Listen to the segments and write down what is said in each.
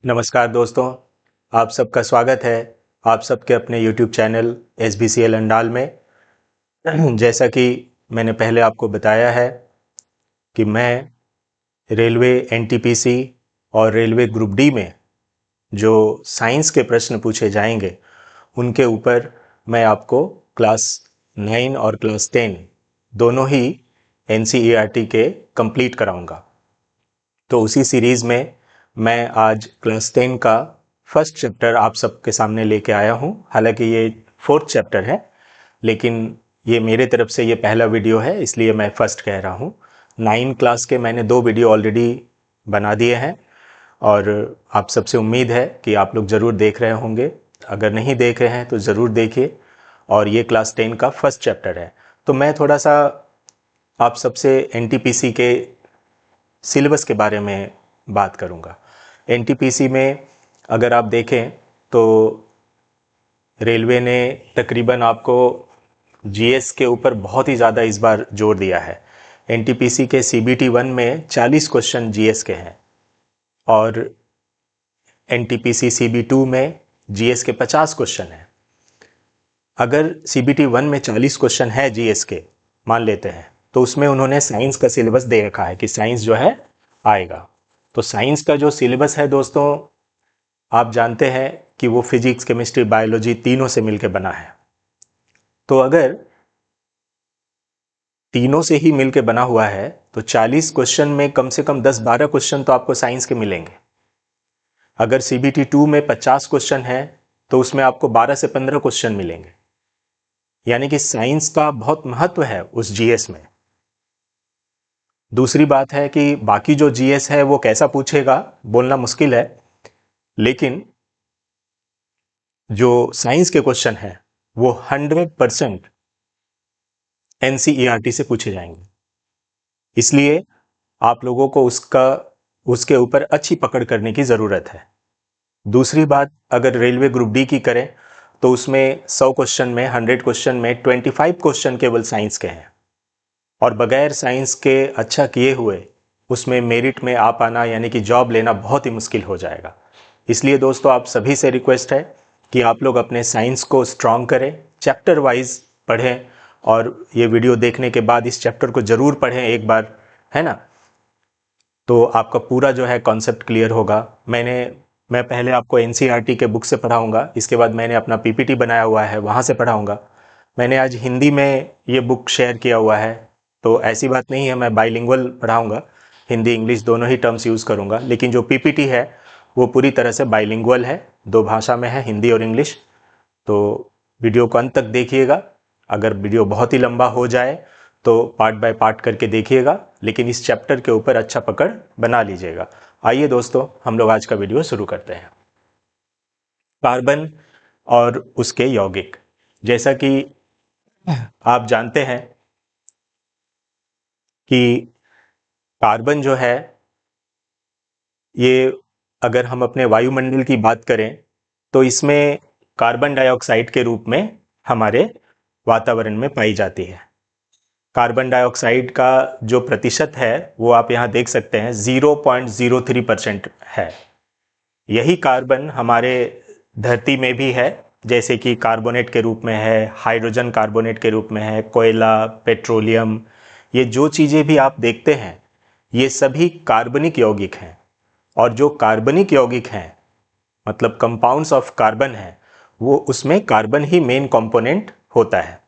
नमस्कार दोस्तों, आप सबका स्वागत है आप सबके अपने YouTube चैनल SBCL अंडाल में। जैसा कि मैंने पहले आपको बताया है कि मैं रेलवे NTPC और रेलवे ग्रुप डी में जो साइंस के प्रश्न पूछे जाएंगे उनके ऊपर मैं आपको क्लास 9 और क्लास 10 दोनों ही NCERT के कंप्लीट कराऊंगा। तो उसी सीरीज़ में मैं आज क्लास 10 का फर्स्ट चैप्टर आप सबके सामने लेके आया हूँ। हालांकि ये फोर्थ चैप्टर है, लेकिन ये मेरे तरफ से ये पहला वीडियो है, इसलिए मैं फर्स्ट कह रहा हूँ। 9 क्लास के मैंने 2 वीडियो ऑलरेडी बना दिए हैं और आप सबसे उम्मीद है कि आप लोग ज़रूर देख रहे होंगे। अगर नहीं देख रहे हैं तो ज़रूर देखिए। और ये क्लास 10 का फर्स्ट चैप्टर है। तो मैं थोड़ा सा आप सबसे NTPC के सिलेबस के बारे में बात करूंगा। NTPC में अगर आप देखें तो रेलवे ने तकरीबन आपको GS के ऊपर बहुत ही ज़्यादा इस बार जोर दिया है। NTPC के CBT 1 में 40 क्वेश्चन GS के हैं और NTPC CB2 में GS के 50 क्वेश्चन हैं। अगर CBT 1 में 40 क्वेश्चन है GS के, मान लेते हैं, तो उसमें उन्होंने साइंस का सिलेबस दे रखा है कि साइंस जो है आएगा। तो साइंस का जो सिलेबस है दोस्तों, आप जानते हैं कि वो फिजिक्स, केमिस्ट्री, बायोलॉजी तीनों से मिलकर बना है। तो अगर तीनों से ही मिलकर बना हुआ है तो 40 क्वेश्चन में कम से कम 10-12 क्वेश्चन तो आपको साइंस के मिलेंगे। अगर CBT 2 में 50 क्वेश्चन है तो उसमें आपको 12 से 15 क्वेश्चन मिलेंगे। यानी कि साइंस का बहुत महत्व है उस GS में। दूसरी बात है कि बाकी जो GS है वो कैसा पूछेगा बोलना मुश्किल है, लेकिन जो साइंस के क्वेश्चन है वो 100% NCERT से पूछे जाएंगे। इसलिए आप लोगों को उसके ऊपर अच्छी पकड़ करने की ज़रूरत है। दूसरी बात, अगर रेलवे ग्रुप डी की करें तो उसमें 100 क्वेश्चन में 100 क्वेश्चन में 25 क्वेश्चन केवल साइंस के हैं और बगैर साइंस के अच्छा किए हुए उसमें मेरिट में आ पाना यानी कि जॉब लेना बहुत ही मुश्किल हो जाएगा। इसलिए दोस्तों आप सभी से रिक्वेस्ट है कि आप लोग अपने साइंस को स्ट्रॉन्ग करें, चैप्टर वाइज पढ़ें और ये वीडियो देखने के बाद इस चैप्टर को ज़रूर पढ़ें एक बार, है ना। तो आपका पूरा जो है कॉन्सेप्ट क्लियर होगा। मैं पहले आपको NCERT के बुक से पढ़ाऊंगा, इसके बाद मैंने अपना PPT बनाया हुआ है वहाँ से पढ़ाऊंगा। मैंने आज हिंदी में ये बुक शेयर किया हुआ है, तो ऐसी बात नहीं है मैं बाइलिंगुअल पढ़ाऊंगा, हिंदी इंग्लिश दोनों ही टर्म्स यूज़ करूंगा। लेकिन जो PPT है वो पूरी तरह से बाइलिंगुअल है, 2 भाषा में है, हिंदी और इंग्लिश। तो वीडियो को अंत तक देखिएगा। अगर वीडियो बहुत ही लंबा हो जाए तो पार्ट बाय पार्ट करके देखिएगा, लेकिन इस चैप्टर के ऊपर अच्छा पकड़ बना लीजिएगा। आइए दोस्तों, हम लोग आज का वीडियो शुरू करते हैं। कार्बन और उसके यौगिक। जैसा कि आप जानते हैं कि कार्बन जो है ये, अगर हम अपने वायुमंडल की बात करें तो इसमें कार्बन डाइऑक्साइड के रूप में हमारे वातावरण में पाई जाती है। कार्बन डाइऑक्साइड का जो प्रतिशत है वो आप यहाँ देख सकते हैं 0.03% है। यही कार्बन हमारे धरती में भी है, जैसे कि कार्बोनेट के रूप में है, हाइड्रोजन कार्बोनेट के रूप में है, कोयला, पेट्रोलियम, ये जो चीज़ें भी आप देखते हैं ये सभी कार्बनिक यौगिक हैं। और जो कार्बनिक यौगिक हैं मतलब कंपाउंड्स ऑफ कार्बन है, वो उसमें कार्बन ही मेन कंपोनेंट होता है।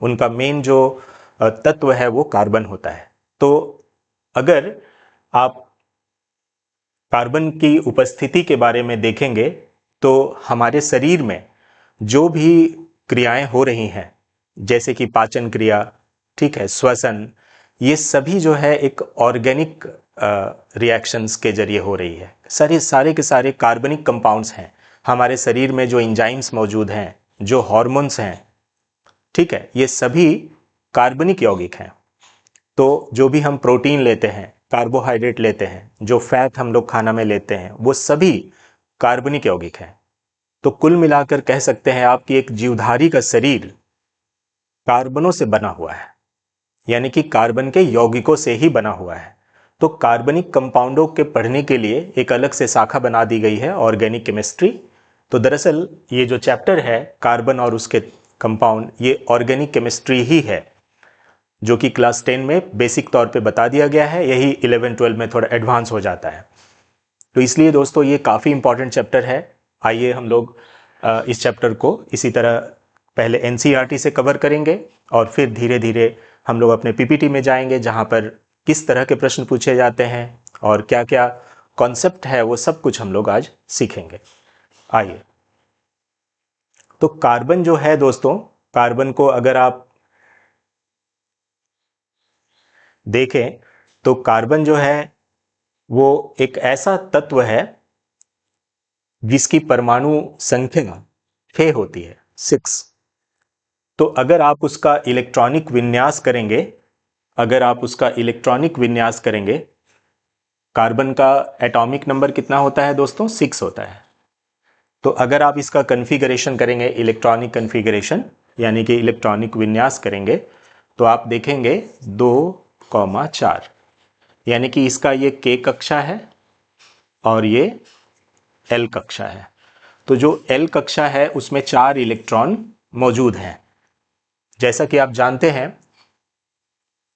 उनका मेन जो तत्व है वो कार्बन होता है। तो अगर आप कार्बन की उपस्थिति के बारे में देखेंगे तो हमारे शरीर में जो भी क्रियाएं हो रही हैं, जैसे कि पाचन क्रिया, ठीक है, श्वसन, ये सभी जो है एक ऑर्गेनिक रिएक्शंस के जरिए हो रही है। सारे के सारे कार्बनिक कंपाउंड्स हैं। हमारे शरीर में जो एंजाइम्स मौजूद हैं, जो हार्मोन्स हैं, ठीक है, ये सभी कार्बनिक यौगिक हैं। तो जो भी हम प्रोटीन लेते हैं, कार्बोहाइड्रेट लेते हैं, जो फैट हम लोग खाना में लेते हैं, वो सभी कार्बनिक यौगिक हैं। तो कुल मिलाकर कह सकते हैं आप कि एक जीवधारी का शरीर कार्बनों से बना हुआ है, यानी कि कार्बन के यौगिकों से ही बना हुआ है। तो कार्बनिक कंपाउंडों के पढ़ने के लिए एक अलग से शाखा बना दी गई है, ऑर्गेनिक केमिस्ट्री। तो दरअसल ये जो चैप्टर है कार्बन और उसके कंपाउंड, ये ऑर्गेनिक केमिस्ट्री ही है, जो कि क्लास 10 में बेसिक तौर पे बता दिया गया है, यही 11-12 में थोड़ा एडवांस हो जाता है। तो इसलिए दोस्तों ये काफ़ी इंपॉर्टेंट चैप्टर है। आइए हम लोग इस चैप्टर को इसी तरह पहले एनसीईआरटी से कवर करेंगे और फिर धीरे धीरे हम लोग अपने पीपीटी में जाएंगे, जहां पर किस तरह के प्रश्न पूछे जाते हैं और क्या क्या कॉन्सेप्ट है वो सब कुछ हम लोग आज सीखेंगे। आइए, तो कार्बन जो है दोस्तों, कार्बन को अगर आप देखें तो कार्बन जो है वो एक ऐसा तत्व है जिसकी परमाणु संख्या 6 होती है, 6। तो अगर आप उसका इलेक्ट्रॉनिक विन्यास करेंगे, कार्बन का एटॉमिक नंबर कितना होता है दोस्तों? 6 होता है। तो अगर आप इसका कन्फिगरेशन करेंगे, इलेक्ट्रॉनिक कन्फिगरेशन यानी कि इलेक्ट्रॉनिक विन्यास करेंगे, तो आप देखेंगे 2,4, यानी कि इसका ये K कक्षा है और ये L कक्षा है। तो जो L कक्षा है उसमें 4 इलेक्ट्रॉन मौजूद हैं। जैसा कि आप जानते हैं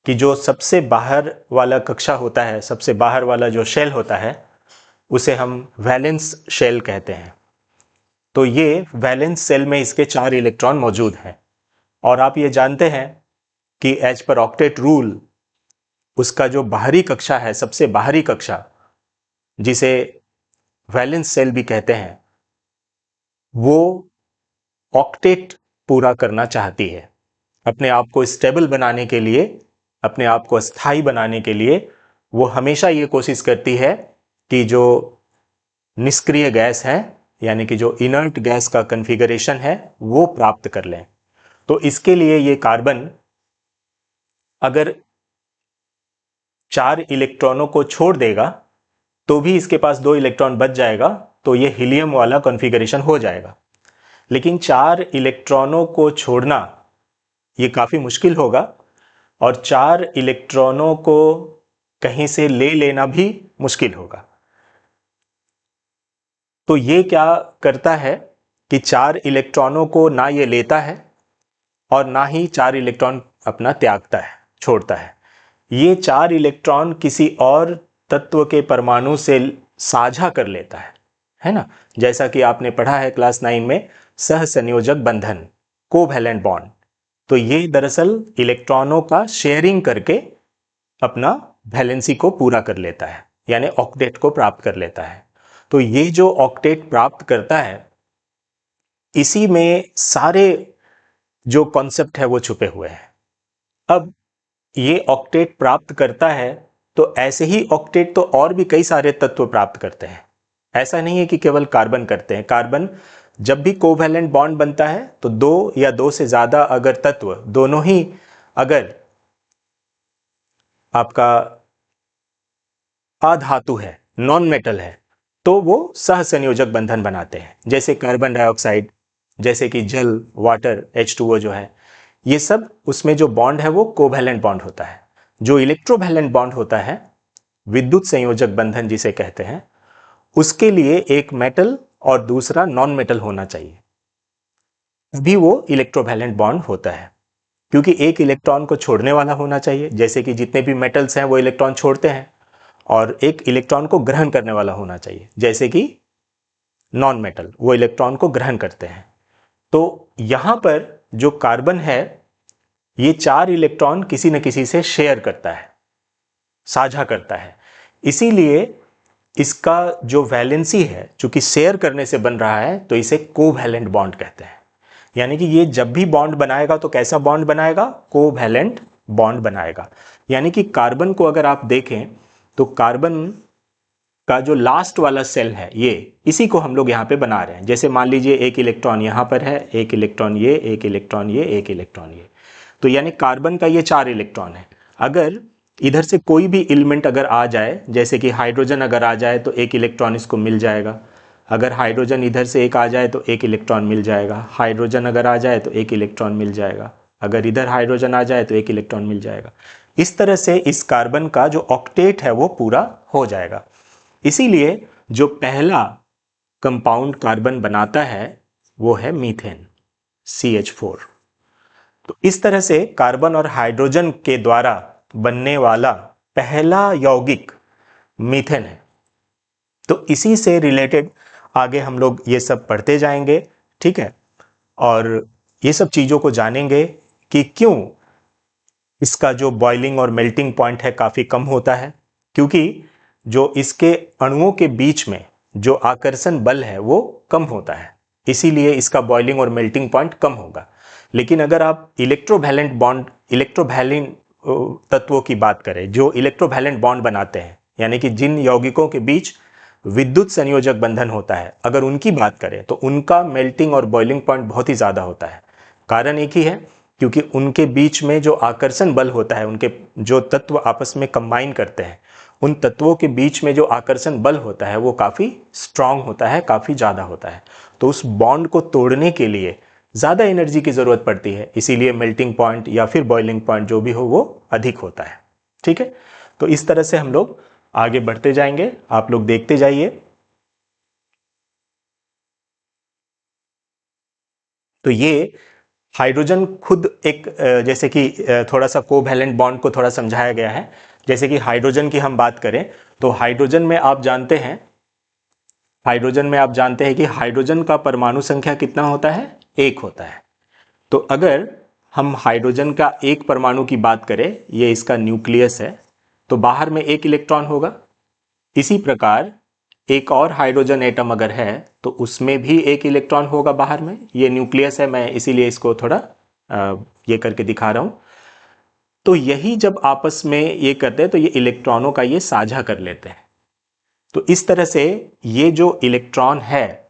कि जो सबसे बाहर वाला कक्षा होता है, सबसे बाहर वाला जो शेल होता है, उसे हम वैलेंस शेल कहते हैं। तो ये वैलेंस शेल में इसके 4 इलेक्ट्रॉन मौजूद हैं। और आप ये जानते हैं कि एज पर ऑक्टेट रूल उसका जो बाहरी कक्षा है, सबसे बाहरी कक्षा जिसे वैलेंस शेल भी कहते हैं, वो ऑक्टेट पूरा करना चाहती है। अपने आप को स्टेबल बनाने के लिए, अपने आप को स्थायी बनाने के लिए वो हमेशा ये कोशिश करती है कि जो निष्क्रिय गैस है, यानी कि जो इनर्ट गैस का कॉन्फ़िगरेशन है, वो प्राप्त कर लें। तो इसके लिए ये कार्बन अगर 4 इलेक्ट्रॉनों को छोड़ देगा तो भी इसके पास 2 इलेक्ट्रॉन बच जाएगा, तो ये हीलियम वाला कॉन्फ़िगरेशन हो जाएगा। लेकिन 4 इलेक्ट्रॉनों को छोड़ना ये काफ़ी मुश्किल होगा, और 4 इलेक्ट्रॉनों को कहीं से ले लेना भी मुश्किल होगा। तो ये क्या करता है कि 4 इलेक्ट्रॉनों को ना ये लेता है और ना ही 4 इलेक्ट्रॉन अपना त्यागता है, छोड़ता है। ये 4 इलेक्ट्रॉन किसी और तत्व के परमाणु से साझा कर लेता है ना। जैसा कि आपने पढ़ा है क्लास 9 में सहसंयोजक बंधन, कोवैलेंट बॉन्ड। तो ये दरअसल इलेक्ट्रॉनों का शेयरिंग करके अपना वैलेंसी को पूरा कर लेता है, यानी ऑक्टेट को प्राप्त कर लेता है। तो ये जो ऑक्टेट प्राप्त करता है, इसी में सारे जो कॉन्सेप्ट है वो छुपे हुए हैं। अब ये ऑक्टेट प्राप्त करता है तो ऐसे ही ऑक्टेट तो और भी कई सारे तत्व प्राप्त करते हैं। ऐसा नहीं है कि केवल कार्बन करते हैं। कार्बन जब भी कोवैलेंट बॉन्ड बनता है तो 2 या 2 से ज्यादा अगर तत्व दोनों ही अगर आपका अधातु है, नॉन मेटल है, तो वो सहसंयोजक बंधन बनाते हैं। जैसे कार्बन डाइऑक्साइड, जैसे कि जल, वाटर, H2O जो है, ये सब उसमें जो बॉन्ड है वो कोवैलेंट बॉन्ड होता है। जो इलेक्ट्रोवैलेंट बॉन्ड होता है, विद्युत संयोजक बंधन जिसे कहते हैं, उसके लिए एक मेटल और दूसरा नॉन मेटल होना चाहिए, तभी वो इलेक्ट्रोवैलेंट बॉन्ड होता है। क्योंकि एक इलेक्ट्रॉन को छोड़ने वाला होना चाहिए, जैसे कि जितने भी मेटल्स हैं वो इलेक्ट्रॉन छोड़ते हैं, और एक इलेक्ट्रॉन को ग्रहण करने वाला होना चाहिए, जैसे कि नॉन मेटल, वो इलेक्ट्रॉन को ग्रहण करते हैं। तो यहां पर जो कार्बन है, ये 4 इलेक्ट्रॉन किसी न किसी से शेयर करता है, साझा करता है। इसीलिए इसका जो वैलेंसी है, चूंकि शेयर करने से बन रहा है, तो इसे कोवैलेंट बॉन्ड कहते हैं। यानी कि ये जब भी बॉन्ड बनाएगा तो कैसा बॉन्ड बनाएगा? कोवैलेंट बॉन्ड बनाएगा। यानी कि कार्बन को अगर आप देखें तो कार्बन का जो लास्ट वाला सेल है, ये इसी को हम लोग यहाँ पे बना रहे हैं। जैसे मान लीजिए एक इलेक्ट्रॉन यहाँ पर है, एक इलेक्ट्रॉन ये, एक इलेक्ट्रॉन ये, एक इलेक्ट्रॉन ये। तो यानी कार्बन का ये 4 इलेक्ट्रॉन है। अगर इधर से कोई भी एलिमेंट अगर आ जाए, जैसे कि हाइड्रोजन अगर आ जाए, तो एक इलेक्ट्रॉन इसको मिल जाएगा। अगर हाइड्रोजन इधर से एक आ जाए तो एक इलेक्ट्रॉन मिल जाएगा। हाइड्रोजन अगर आ जाए तो एक इलेक्ट्रॉन मिल जाएगा। अगर इधर हाइड्रोजन आ जाए तो 1 इलेक्ट्रॉन मिल जाएगा। इस तरह से इस कार्बन का जो ऑक्टेट है वो पूरा हो जाएगा। इसीलिए जो पहला कंपाउंड कार्बन बनाता है वो है मीथेन, CH4। तो इस तरह से कार्बन और हाइड्रोजन के द्वारा बनने वाला पहला यौगिक मीथेन है। तो इसी से रिलेटेड आगे हम लोग ये सब पढ़ते जाएंगे, ठीक है, और ये सब चीज़ों को जानेंगे कि क्यों इसका जो बॉइलिंग और मेल्टिंग पॉइंट है काफ़ी कम होता है, क्योंकि जो इसके अणुओं के बीच में जो आकर्षण बल है वो कम होता है, इसीलिए इसका बॉइलिंग और मेल्टिंग पॉइंट कम होगा। लेकिन अगर आप इलेक्ट्रोवैलेंट बॉन्ड, इलेक्ट्रोवैलेंट तत्वों की बात करें जो इलेक्ट्रोवैलेंट बॉन्ड बनाते हैं, यानी कि जिन यौगिकों के बीच विद्युत संयोजक बंधन होता है, अगर उनकी बात करें तो उनका मेल्टिंग और बॉइलिंग पॉइंट बहुत ही ज़्यादा होता है। कारण एक ही है, क्योंकि उनके बीच में जो आकर्षण बल होता है, उनके जो तत्व आपस में कंबाइन करते हैं, उन तत्वों के बीच में जो आकर्षण बल होता है वो काफ़ी स्ट्रांग होता है, काफ़ी ज़्यादा होता है। तो उस बॉन्ड को तोड़ने के लिए ज़्यादा एनर्जी की ज़रूरत पड़ती है, इसीलिए मेल्टिंग पॉइंट या फिर बॉइलिंग पॉइंट जो भी हो वो अधिक होता है। ठीक है, तो इस तरह से हम लोग आगे बढ़ते जाएंगे, आप लोग देखते जाइए। तो ये हाइड्रोजन खुद एक जैसे कि थोड़ा सा कोवैलेंट बॉन्ड को थोड़ा समझाया गया है। जैसे कि हाइड्रोजन की हम बात करें तो हाइड्रोजन में आप जानते हैं, कि हाइड्रोजन का परमाणु संख्या कितना होता है, 1 होता है। तो अगर हम हाइड्रोजन का एक परमाणु की बात करें, ये इसका न्यूक्लियस है, तो बाहर में 1 इलेक्ट्रॉन होगा। इसी प्रकार एक और हाइड्रोजन एटम अगर है तो उसमें भी 1 इलेक्ट्रॉन होगा बाहर में। ये न्यूक्लियस है, मैं इसीलिए इसको थोड़ा ये करके दिखा रहा हूं। तो यही जब आपस में ये करते हैं तो ये इलेक्ट्रॉनों का ये साझा कर लेते हैं। तो इस तरह से ये जो इलेक्ट्रॉन है,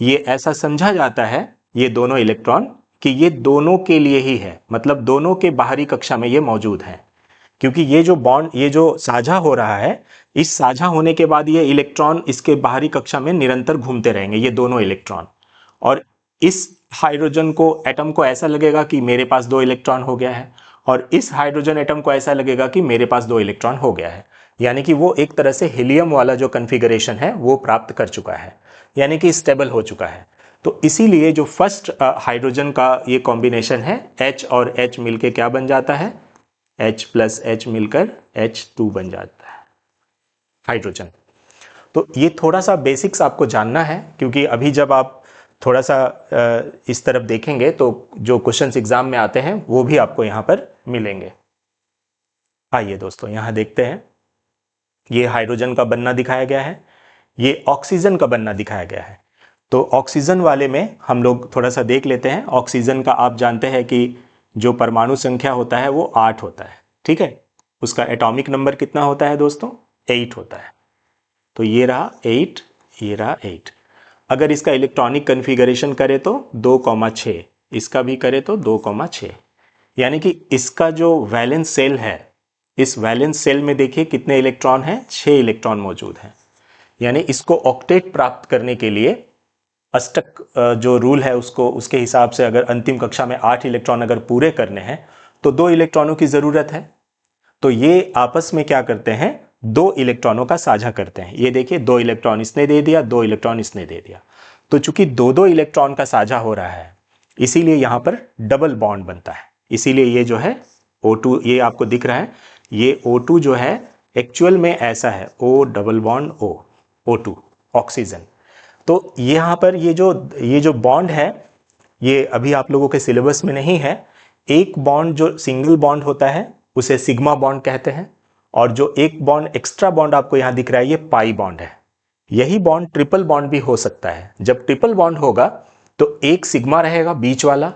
ये ऐसा समझा जाता है, ये दोनों इलेक्ट्रॉन, कि ये दोनों के लिए ही है, मतलब दोनों के बाहरी कक्षा में ये मौजूद है। क्योंकि ये जो बॉन्ड, ये जो साझा हो रहा है, इस साझा होने के बाद ये इलेक्ट्रॉन इसके बाहरी कक्षा में निरंतर घूमते रहेंगे, ये दोनों इलेक्ट्रॉन। और इस हाइड्रोजन को एटम को ऐसा लगेगा कि मेरे पास 2 इलेक्ट्रॉन हो गया है, और इस हाइड्रोजन एटम को ऐसा लगेगा कि मेरे पास 2 इलेक्ट्रॉन हो गया है। यानी कि वो एक तरह से हीलियम वाला जो कन्फिगरेशन है वो प्राप्त कर चुका है, यानी कि स्टेबल हो चुका है। तो इसीलिए जो फर्स्ट हाइड्रोजन का ये कॉम्बिनेशन है, H और H मिलके क्या बन जाता है, H प्लस H मिलकर H2 बन जाता है हाइड्रोजन। तो ये थोड़ा सा बेसिक्स आपको जानना है, क्योंकि अभी जब आप थोड़ा सा इस तरफ देखेंगे तो जो क्वेश्चंस एग्जाम में आते हैं वो भी आपको यहाँ पर मिलेंगे। आइए दोस्तों यहाँ देखते हैं, ये हाइड्रोजन का बनना दिखाया गया है, ये ऑक्सीजन का बनना दिखाया गया है। तो ऑक्सीजन वाले में हम लोग थोड़ा सा देख लेते हैं। ऑक्सीजन का आप जानते हैं कि जो परमाणु संख्या होता है वो 8 होता है, ठीक है। उसका एटॉमिक नंबर कितना होता है दोस्तों, 8 होता है। तो ये रहा 8, ये रहा 8। अगर इसका इलेक्ट्रॉनिक कन्फिगरेशन करें तो 2,6, इसका भी करें तो 2,6, यानी कि इसका जो वैलेंस सेल है, इस वैलेंस सेल में देखिए कितने इलेक्ट्रॉन हैं, 6 इलेक्ट्रॉन मौजूद हैं। यानी इसको ऑक्टेट प्राप्त करने के लिए अष्टक जो रूल है उसको, उसके हिसाब से अगर अंतिम कक्षा में 8 इलेक्ट्रॉन अगर पूरे करने हैं तो 2 इलेक्ट्रॉनों की जरूरत है। तो ये आपस में क्या करते हैं, 2 इलेक्ट्रॉनों का साझा करते हैं। ये देखिए 2 इलेक्ट्रॉन इसने दे दिया, 2 इलेक्ट्रॉन इसने दे दिया। तो चूंकि 2-2 इलेक्ट्रॉन का साझा हो रहा है, इसीलिए यहां पर डबल बॉन्ड बनता है। इसीलिए ये जो है O2, ये आपको दिख रहा है, ये O2 जो है एक्चुअल में ऐसा है, O double bond O, O2 oxygen. तो यहाँ पर ये जो बॉन्ड है, ये अभी आप लोगों के सिलेबस में नहीं है। एक बॉन्ड जो सिंगल बॉन्ड होता है उसे सिग्मा बॉन्ड कहते हैं, और जो एक बॉन्ड एक्स्ट्रा बॉन्ड आपको यहाँ दिख रहा है ये पाई बॉन्ड है। यही बॉन्ड ट्रिपल बॉन्ड भी हो सकता है। जब ट्रिपल बॉन्ड होगा तो एक सिग्मा रहेगा बीच वाला,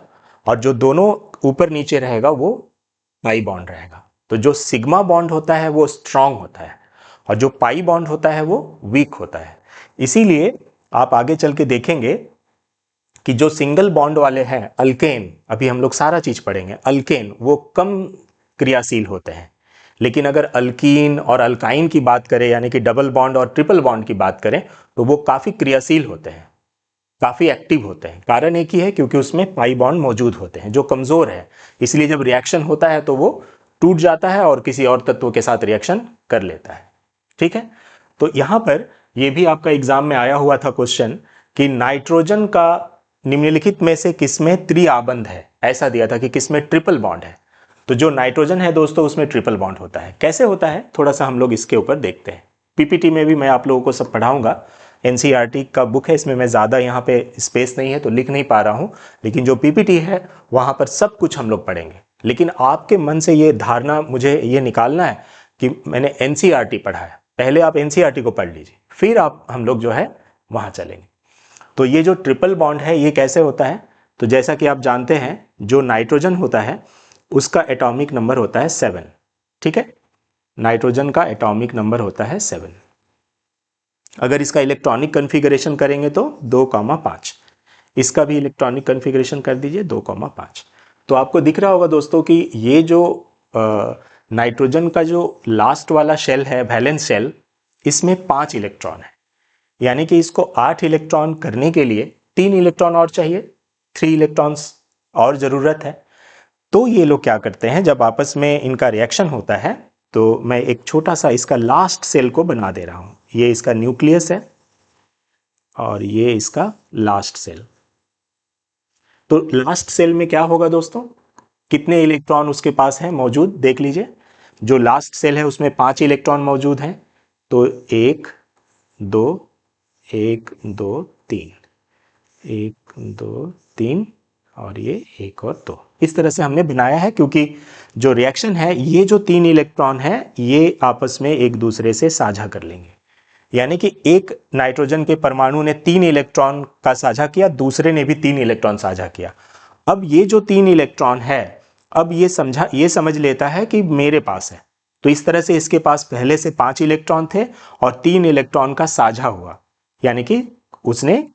और जो दोनों ऊपर नीचे रहेगा वो पाई बॉन्ड रहेगा। तो जो सिग्मा बॉन्ड होता है वो स्ट्रांग होता है, और जो पाई बॉन्ड होता है वो वीक होता है। इसीलिए आप आगे चल के देखेंगे कि जो सिंगल बॉन्ड वाले हैं अल्केन, अभी हम लोग सारा चीज पढ़ेंगे, अल्केन वो कम क्रियाशील होते हैं। लेकिन अगर अल्कीन और अल्काइन की बात करें, यानी कि डबल बॉन्ड और ट्रिपल बॉन्ड की बात करें, तो वो काफी क्रियाशील होते हैं। काफ़ी एक्टिव होते हैं। कारण एक ही है, क्योंकि उसमें पाई बॉन्ड मौजूद होते हैं जो कमज़ोर है, इसलिए जब रिएक्शन होता है तो वो टूट जाता है और किसी और तत्व के साथ रिएक्शन कर लेता है। ठीक है, तो यहाँ पर ये भी आपका एग्जाम में आया हुआ था क्वेश्चन कि नाइट्रोजन का निम्नलिखित में से किसमें त्रिआबंध है, ऐसा दिया था कि किसमें ट्रिपल बॉन्ड है। तो जो नाइट्रोजन है दोस्तों उसमें ट्रिपल बॉन्ड होता है। कैसे होता है थोड़ा सा हम लोग इसके ऊपर देखते हैं। पीपीटी में भी मैं आप लोगों को सब पढ़ाऊंगा, एनसीईआरटी का बुक है, इसमें मैं ज़्यादा यहाँ पे स्पेस नहीं है तो लिख नहीं पा रहा हूँ, लेकिन जो पीपीटी है वहाँ पर सब कुछ हम लोग पढ़ेंगे। लेकिन आपके मन से ये धारणा मुझे ये निकालना है कि मैंने एनसीईआरटी पढ़ा है, पहले आप एनसीईआरटी को पढ़ लीजिए, फिर आप हम लोग जो है वहाँ चलेंगे। तो ये जो ट्रिपल बॉन्ड है ये कैसे होता है, तो जैसा कि आप जानते हैं जो नाइट्रोजन होता है उसका एटॉमिक नंबर होता है 7। ठीक है, नाइट्रोजन का एटॉमिक नंबर होता है 7। अगर इसका इलेक्ट्रॉनिक कन्फिगरेशन करेंगे तो 2,5। इसका भी इलेक्ट्रॉनिक कन्फिगरेशन कर दीजिए 2,5। तो आपको दिख रहा होगा दोस्तों कि ये जो नाइट्रोजन का जो लास्ट वाला शेल है, वैलेंस शेल, इसमें 5 इलेक्ट्रॉन है, यानी कि इसको 8 इलेक्ट्रॉन करने के लिए 3 इलेक्ट्रॉन और चाहिए, 3 इलेक्ट्रॉन्स और ज़रूरत है। तो ये लोग क्या करते हैं, जब आपस में इनका रिएक्शन होता है तो मैं एक छोटा सा इसका लास्ट सेल को बना दे रहा हूं। ये इसका न्यूक्लियस है और ये इसका लास्ट सेल। तो लास्ट सेल में क्या होगा दोस्तों, कितने इलेक्ट्रॉन उसके पास है मौजूद, देख लीजिए। जो लास्ट सेल है उसमें 5 इलेक्ट्रॉन मौजूद हैं, तो 1 2 1 2 3, 1 2 3 और ये 1 और 2, इस तरह से हमने बनाया है, क्योंकि जो रिएक्शन है ये जो 3 इलेक्ट्रॉन है ये आपस में एक दूसरे से साझा कर लेंगे। यानी कि एक नाइट्रोजन के परमाणु ने 3 इलेक्ट्रॉन का साझा किया, दूसरे ने भी 3 इलेक्ट्रॉन साझा किया। अब ये जो 3 इलेक्ट्रॉन है, अब ये समझ लेता है कि मेरे पास है, तो इस तरह से इसके पास पहले से 5 इलेक्ट्रॉन थे और 3 इलेक्ट्रॉन का साझा हुआ, यानी कि उसने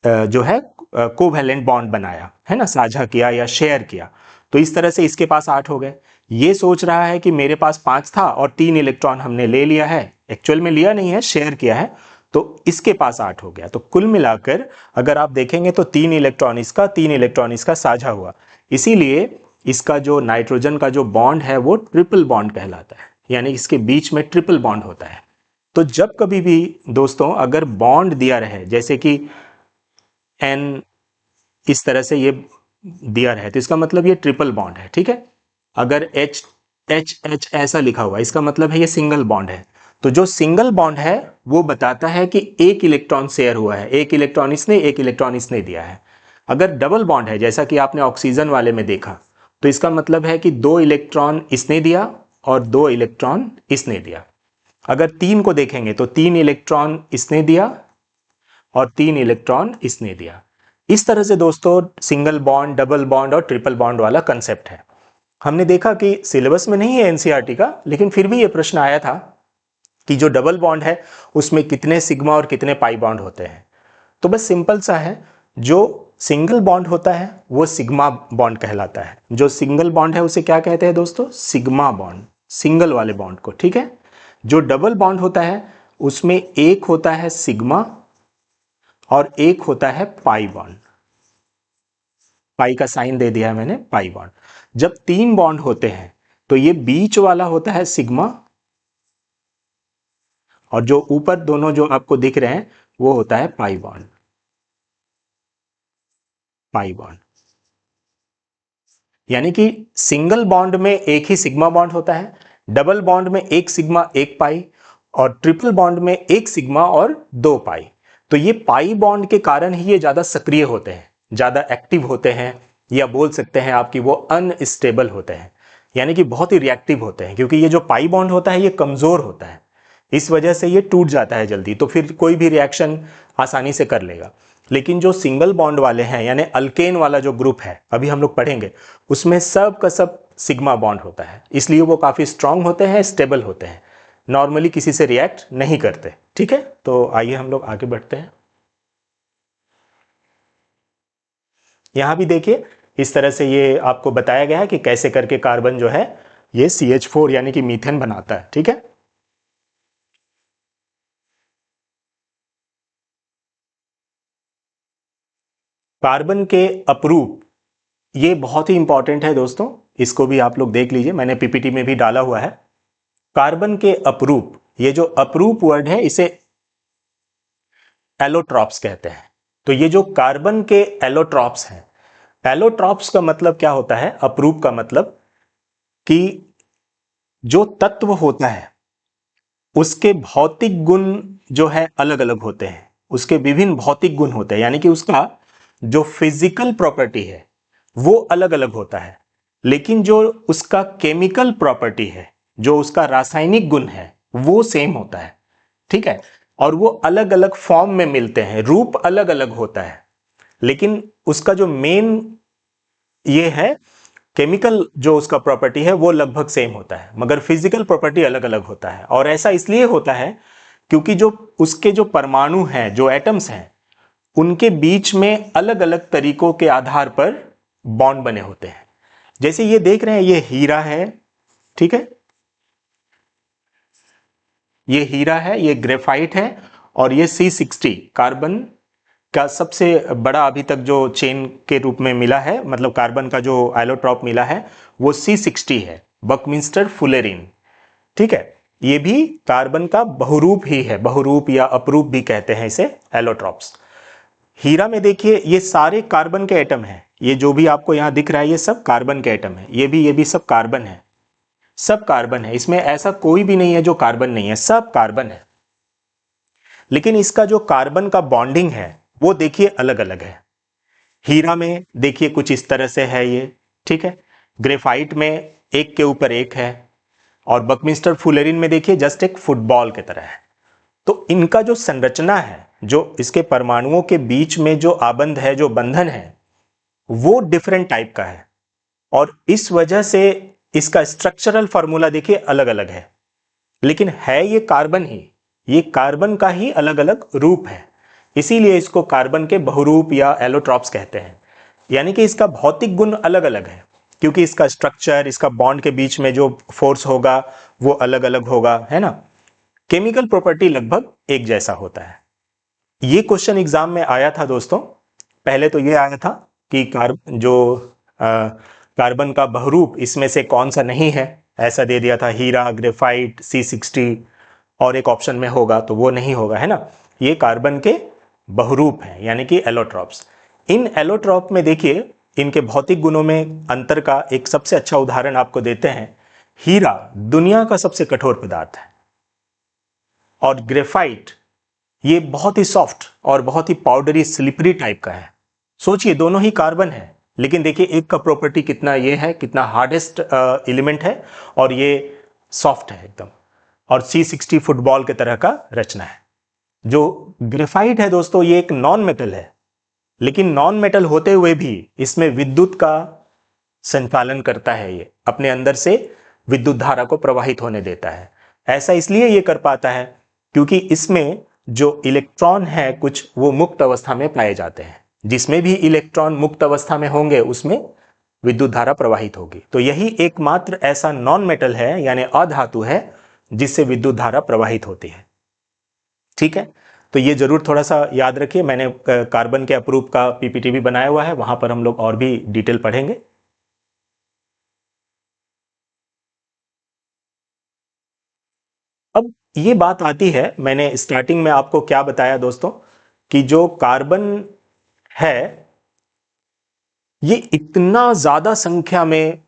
जो है कोवैलेंट बॉन्ड बनाया है ना, साझा किया या शेयर किया। तो इस तरह से इसके पास 8 हो गए। ये सोच रहा है कि मेरे पास 5 था और 3 इलेक्ट्रॉन हमने ले लिया है, एक्चुअल में लिया नहीं है, शेयर किया है, तो इसके पास 8 हो गया। तो कुल मिलाकर अगर आप देखेंगे तो 3 इलेक्ट्रॉन इसका, 3 इलेक्ट्रॉन इसका साझा हुआ। इसीलिए इसका जो नाइट्रोजन का जो बॉन्ड है वो ट्रिपल बॉन्ड कहलाता है, यानी इसके बीच में ट्रिपल बॉन्ड होता है। तो जब कभी भी दोस्तों अगर बॉन्ड दिया रहे, जैसे कि एन इस तरह से ये दिया रहे, तो इसका मतलब ये ट्रिपल बॉन्ड है। ठीक है, अगर एच एच एच ऐसा लिखा हुआ है, इसका मतलब है ये सिंगल बॉन्ड है। तो जो सिंगल बॉन्ड है वो बताता है कि एक इलेक्ट्रॉन शेयर हुआ है, एक इलेक्ट्रॉन इसने, एक इलेक्ट्रॉन इसने दिया है। अगर डबल बॉन्ड है, जैसा कि आपने ऑक्सीजन वाले में देखा, तो इसका मतलब है कि 2 इलेक्ट्रॉन इसने दिया और 2 इलेक्ट्रॉन इसने दिया। अगर 3 को देखेंगे तो 3 इलेक्ट्रॉन इसने दिया और 3 इलेक्ट्रॉन इसने दिया। इस तरह से दोस्तों सिंगल बॉन्ड, डबल बॉन्ड और ट्रिपल बॉन्ड वाला कंसेप्ट है। हमने देखा कि सिलेबस में नहीं है एनसीईआरटी का, लेकिन फिर भी ये प्रश्न आया था कि जो डबल बॉन्ड है उसमें कितने सिग्मा और कितने पाई बॉन्ड होते हैं। तो बस सिंपल सा है, जो सिंगल बॉन्ड होता है वो सिग्मा बॉन्ड कहलाता है। जो सिंगल बॉन्ड है उसे क्या कहते हैं दोस्तों, सिग्मा बॉन्ड, सिंगल वाले बॉन्ड को। ठीक है, जो डबल बॉन्ड होता है उसमें एक होता है सिग्मा और एक होता है पाई बॉन्ड। पाई का साइन दे दिया है मैंने, पाई बॉन्ड। जब 3 बॉन्ड होते हैं तो ये बीच वाला होता है सिग्मा और जो ऊपर दोनों जो आपको दिख रहे हैं वो होता है पाई बॉन्ड, पाई बॉन्ड। यानी कि सिंगल बॉन्ड में एक ही सिग्मा बॉन्ड होता है, डबल बॉन्ड में एक सिग्मा एक पाई, और ट्रिपल बॉन्ड में एक सिग्मा और 2 पाई। तो ये पाई बॉन्ड के कारण ही ये ज्यादा सक्रिय होते हैं, ज्यादा एक्टिव होते हैं, या बोल सकते हैं आप कि वो अनस्टेबल होते हैं, यानी कि बहुत ही रिएक्टिव होते हैं, क्योंकि ये जो पाई बॉन्ड होता है ये कमजोर होता है, इस वजह से ये टूट जाता है जल्दी, तो फिर कोई भी रिएक्शन आसानी से कर लेगा। लेकिन जो सिंगल बॉन्ड वाले हैं, यानी अल्केन वाला जो ग्रुप है अभी हम लोग पढ़ेंगे, उसमें सब का सब सिग्मा बॉन्ड होता है, इसलिए वो काफी स्ट्रांग होते हैं, स्टेबल होते हैं, नॉर्मली किसी से रिएक्ट नहीं करते। ठीक है, तो आइए हम लोग आगे बढ़ते हैं। यहां भी देखिए इस तरह से ये आपको बताया गया है कि कैसे करके कार्बन जो है ये CH4 यानी कि मीथेन बनाता है। ठीक है, कार्बन के अपरूप, ये बहुत ही इंपॉर्टेंट है दोस्तों, इसको भी आप लोग देख लीजिए, मैंने पीपीटी में भी डाला हुआ है। कार्बन के अपरूप, ये जो अपरूप वर्ड है इसे एलोट्रॉप्स कहते हैं। तो ये जो कार्बन के एलोट्रॉप्स हैं, एलोट्रॉप्स का मतलब क्या होता है, अपरूप का मतलब कि जो तत्व होता है उसके भौतिक गुण जो है अलग अलग होते हैं, उसके विभिन्न भौतिक गुण होते हैं, यानी कि उसका जो फिजिकल प्रॉपर्टी है वो अलग अलग होता है, लेकिन जो उसका केमिकल प्रॉपर्टी है, जो उसका रासायनिक गुण है वो सेम होता है। ठीक है, और वो अलग अलग फॉर्म में मिलते हैं, रूप अलग अलग होता है, लेकिन उसका जो मेन ये है केमिकल जो उसका प्रॉपर्टी है वो लगभग सेम होता है, मगर फिजिकल प्रॉपर्टी अलग अलग होता है। और ऐसा इसलिए होता है क्योंकि जो उसके जो परमाणु हैं, जो एटम्स हैं, उनके बीच में अलग अलग तरीकों के आधार पर बॉन्ड बने होते हैं। जैसे ये देख रहे हैं, ये हीरा है, ठीक है, ये हीरा है, ये ग्रेफाइट है, और ये C60 कार्बन का सबसे बड़ा अभी तक जो चेन के रूप में मिला है, मतलब कार्बन का जो एलोट्रॉप मिला है वो C60 है, बकमिंस्टर फुलेरिन। ठीक है, ये भी कार्बन का बहुरूप ही है, बहुरूप या अपरूप भी कहते हैं इसे, एलोट्रॉप्स। हीरा में देखिए ये सारे कार्बन के एटम हैं, ये जो भी आपको यहां दिख रहा है ये सब कार्बन के एटम है, ये भी सब कार्बन है, सब कार्बन है, इसमें ऐसा कोई भी नहीं है जो कार्बन नहीं है, सब कार्बन है। लेकिन इसका जो कार्बन का बॉन्डिंग है वो देखिए अलग अलग है। हीरा में देखिए कुछ इस तरह से है ये, ठीक है, ग्रेफाइट में एक के ऊपर एक है, और बकमिंस्टर फुलेरिन में देखिए जस्ट एक फुटबॉल की तरह है। तो इनका जो संरचना है, जो इसके परमाणुओं के बीच में जो आबंध है, जो बंधन है, वो डिफरेंट टाइप का है, और इस वजह से इसका स्ट्रक्चरल फॉर्मूला देखिए अलग अलग है, लेकिन है ये कार्बन ही, ये कार्बन का ही अलग अलग रूप है, इसीलिए इसको कार्बन के बहुरूप या एलोट्रॉप्स कहते हैं। यानी कि इसका भौतिक गुण अलग अलग है, क्योंकि इसका स्ट्रक्चर, इसका बॉन्ड के बीच में जो फोर्स होगा वो अलग अलग होगा, है ना। केमिकल प्रॉपर्टी लगभग एक जैसा होता है। ये क्वेश्चन एग्जाम में आया था दोस्तों, पहले तो ये आया था कि कार्बन का बहुरूप इसमें से कौन सा नहीं है, ऐसा दे दिया था, हीरा, ग्रेफाइट, C60, और एक ऑप्शन में होगा तो वो नहीं होगा, है ना। ये कार्बन के बहुरूप हैं, यानी कि एलोट्रॉप्स। इन एलोट्रॉप में देखिए इनके भौतिक गुणों में अंतर का एक सबसे अच्छा उदाहरण आपको देते हैं। हीरा दुनिया का सबसे कठोर पदार्थ है, और ग्रेफाइट ये बहुत ही सॉफ्ट और बहुत ही पाउडरी स्लिपरी टाइप का है। सोचिए दोनों ही कार्बन है, लेकिन देखिए एक का प्रॉपर्टी कितना ये है, कितना हार्डेस्ट एलिमेंट है, और ये सॉफ्ट है एकदम, और C60 फुटबॉल के तरह का रचना है। जो ग्रेफाइट है दोस्तों ये एक नॉन मेटल है, लेकिन नॉन मेटल होते हुए भी इसमें विद्युत का संचालन करता है, ये अपने अंदर से विद्युत धारा को प्रवाहित होने देता है। ऐसा इसलिए ये कर पाता है क्योंकि इसमें जो इलेक्ट्रॉन है कुछ वो मुक्त अवस्था में पाए जाते हैं, जिसमें भी इलेक्ट्रॉन मुक्त अवस्था में होंगे उसमें विद्युत धारा प्रवाहित होगी। तो यही एकमात्र ऐसा नॉन मेटल है, यानी अधातु है, जिससे विद्युत धारा प्रवाहित होती है। ठीक है, तो ये जरूर थोड़ा सा याद रखिए, मैंने कार्बन के अपरूप का पीपीटी भी बनाया हुआ है, वहां पर हम लोग और भी डिटेल पढ़ेंगे। अब ये बात आती है, मैंने स्टार्टिंग में आपको क्या बताया दोस्तों, कि जो कार्बन है ये इतना ज्यादा संख्या में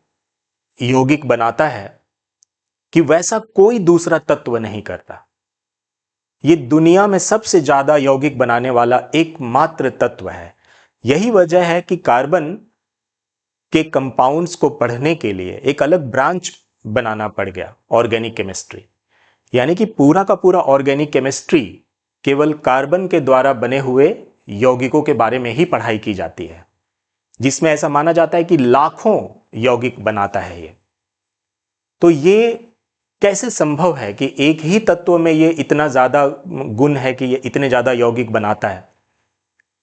यौगिक बनाता है कि वैसा कोई दूसरा तत्व नहीं करता। ये दुनिया में सबसे ज्यादा यौगिक बनाने वाला एकमात्र तत्व है। यही वजह है कि कार्बन के कंपाउंड्स को पढ़ने के लिए एक अलग ब्रांच बनाना पड़ गया, ऑर्गेनिक केमिस्ट्री। यानी कि पूरा का पूरा ऑर्गेनिक केमिस्ट्री केवल कार्बन के द्वारा बने हुए यौगिकों के बारे में ही पढ़ाई की जाती है, जिसमें ऐसा माना जाता है कि लाखों यौगिक बनाता है ये। तो ये कैसे संभव है कि एक ही तत्व में ये इतना ज्यादा गुण है कि ये इतने ज्यादा यौगिक बनाता है,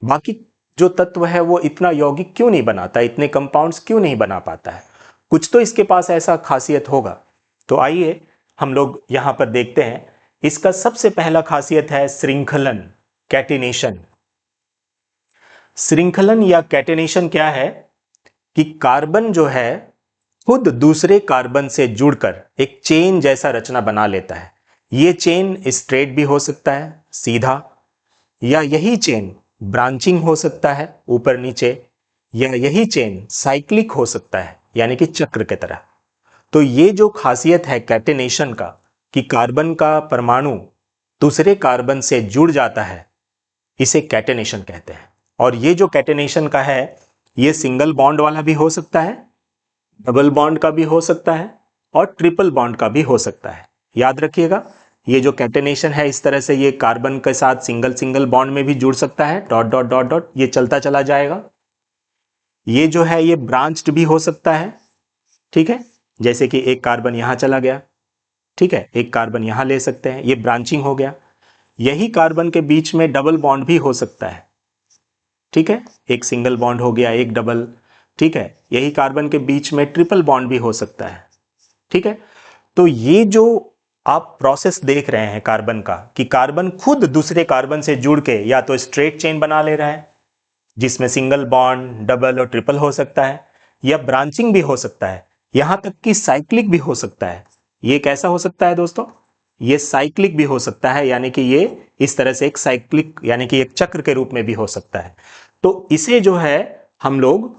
बाकी जो तत्व है वो इतना यौगिक क्यों नहीं बनाता, इतने कंपाउंड्स क्यों नहीं बना पाता है? कुछ तो इसके पास ऐसा खासियत होगा। तो आइए हम लोग यहां पर देखते हैं। इसका सबसे पहला खासियत है श्रृंखलन, कैटिनेशन। श्रृंखलन या कैटेनेशन क्या है कि कार्बन जो है खुद दूसरे कार्बन से जुड़कर एक चेन जैसा रचना बना लेता है। ये चेन स्ट्रेट भी हो सकता है, सीधा, या यही चेन ब्रांचिंग हो सकता है ऊपर नीचे, या यही चेन साइक्लिक हो सकता है यानी कि चक्र की तरह। तो ये जो खासियत है कैटेनेशन का कि कार्बन का परमाणु दूसरे कार्बन से जुड़ जाता है, इसे कैटेनेशन कहते हैं। और ये जो कैटेनेशन का है ये सिंगल बॉन्ड वाला भी हो सकता है, डबल बॉन्ड का भी हो सकता है और ट्रिपल बॉन्ड का भी हो सकता है। याद रखिएगा, ये जो कैटेनेशन है इस तरह से ये कार्बन के साथ सिंगल सिंगल बॉन्ड में भी जुड़ सकता है, डॉट डॉट डॉट डॉट, ये चलता चला जाएगा। ये जो है ये ब्रांच्ड भी हो सकता है, ठीक है, जैसे कि एक कार्बन यहां चला गया, ठीक है, एक कार्बन यहां ले सकते हैं, ये ब्रांचिंग हो गया। यही कार्बन के बीच में डबल बॉन्ड भी हो सकता है, ठीक है, एक सिंगल बॉन्ड हो गया, एक डबल, ठीक है। यही कार्बन के बीच में ट्रिपल बॉन्ड भी हो सकता है, ठीक है। तो ये जो आप प्रोसेस देख रहे हैं कार्बन का कि कार्बन खुद दूसरे कार्बन से जुड़ के या तो स्ट्रेट चेन बना ले रहा है जिसमें सिंगल बॉन्ड, डबल और ट्रिपल हो सकता है, या ब्रांचिंग भी हो सकता है, यहां तक कि साइक्लिक भी हो सकता है। ये कैसा हो सकता है दोस्तों? ये साइक्लिक भी हो सकता है, यानी कि ये इस तरह से एक साइक्लिक यानी कि एक चक्र के रूप में भी हो सकता है। तो इसे जो है हम लोग,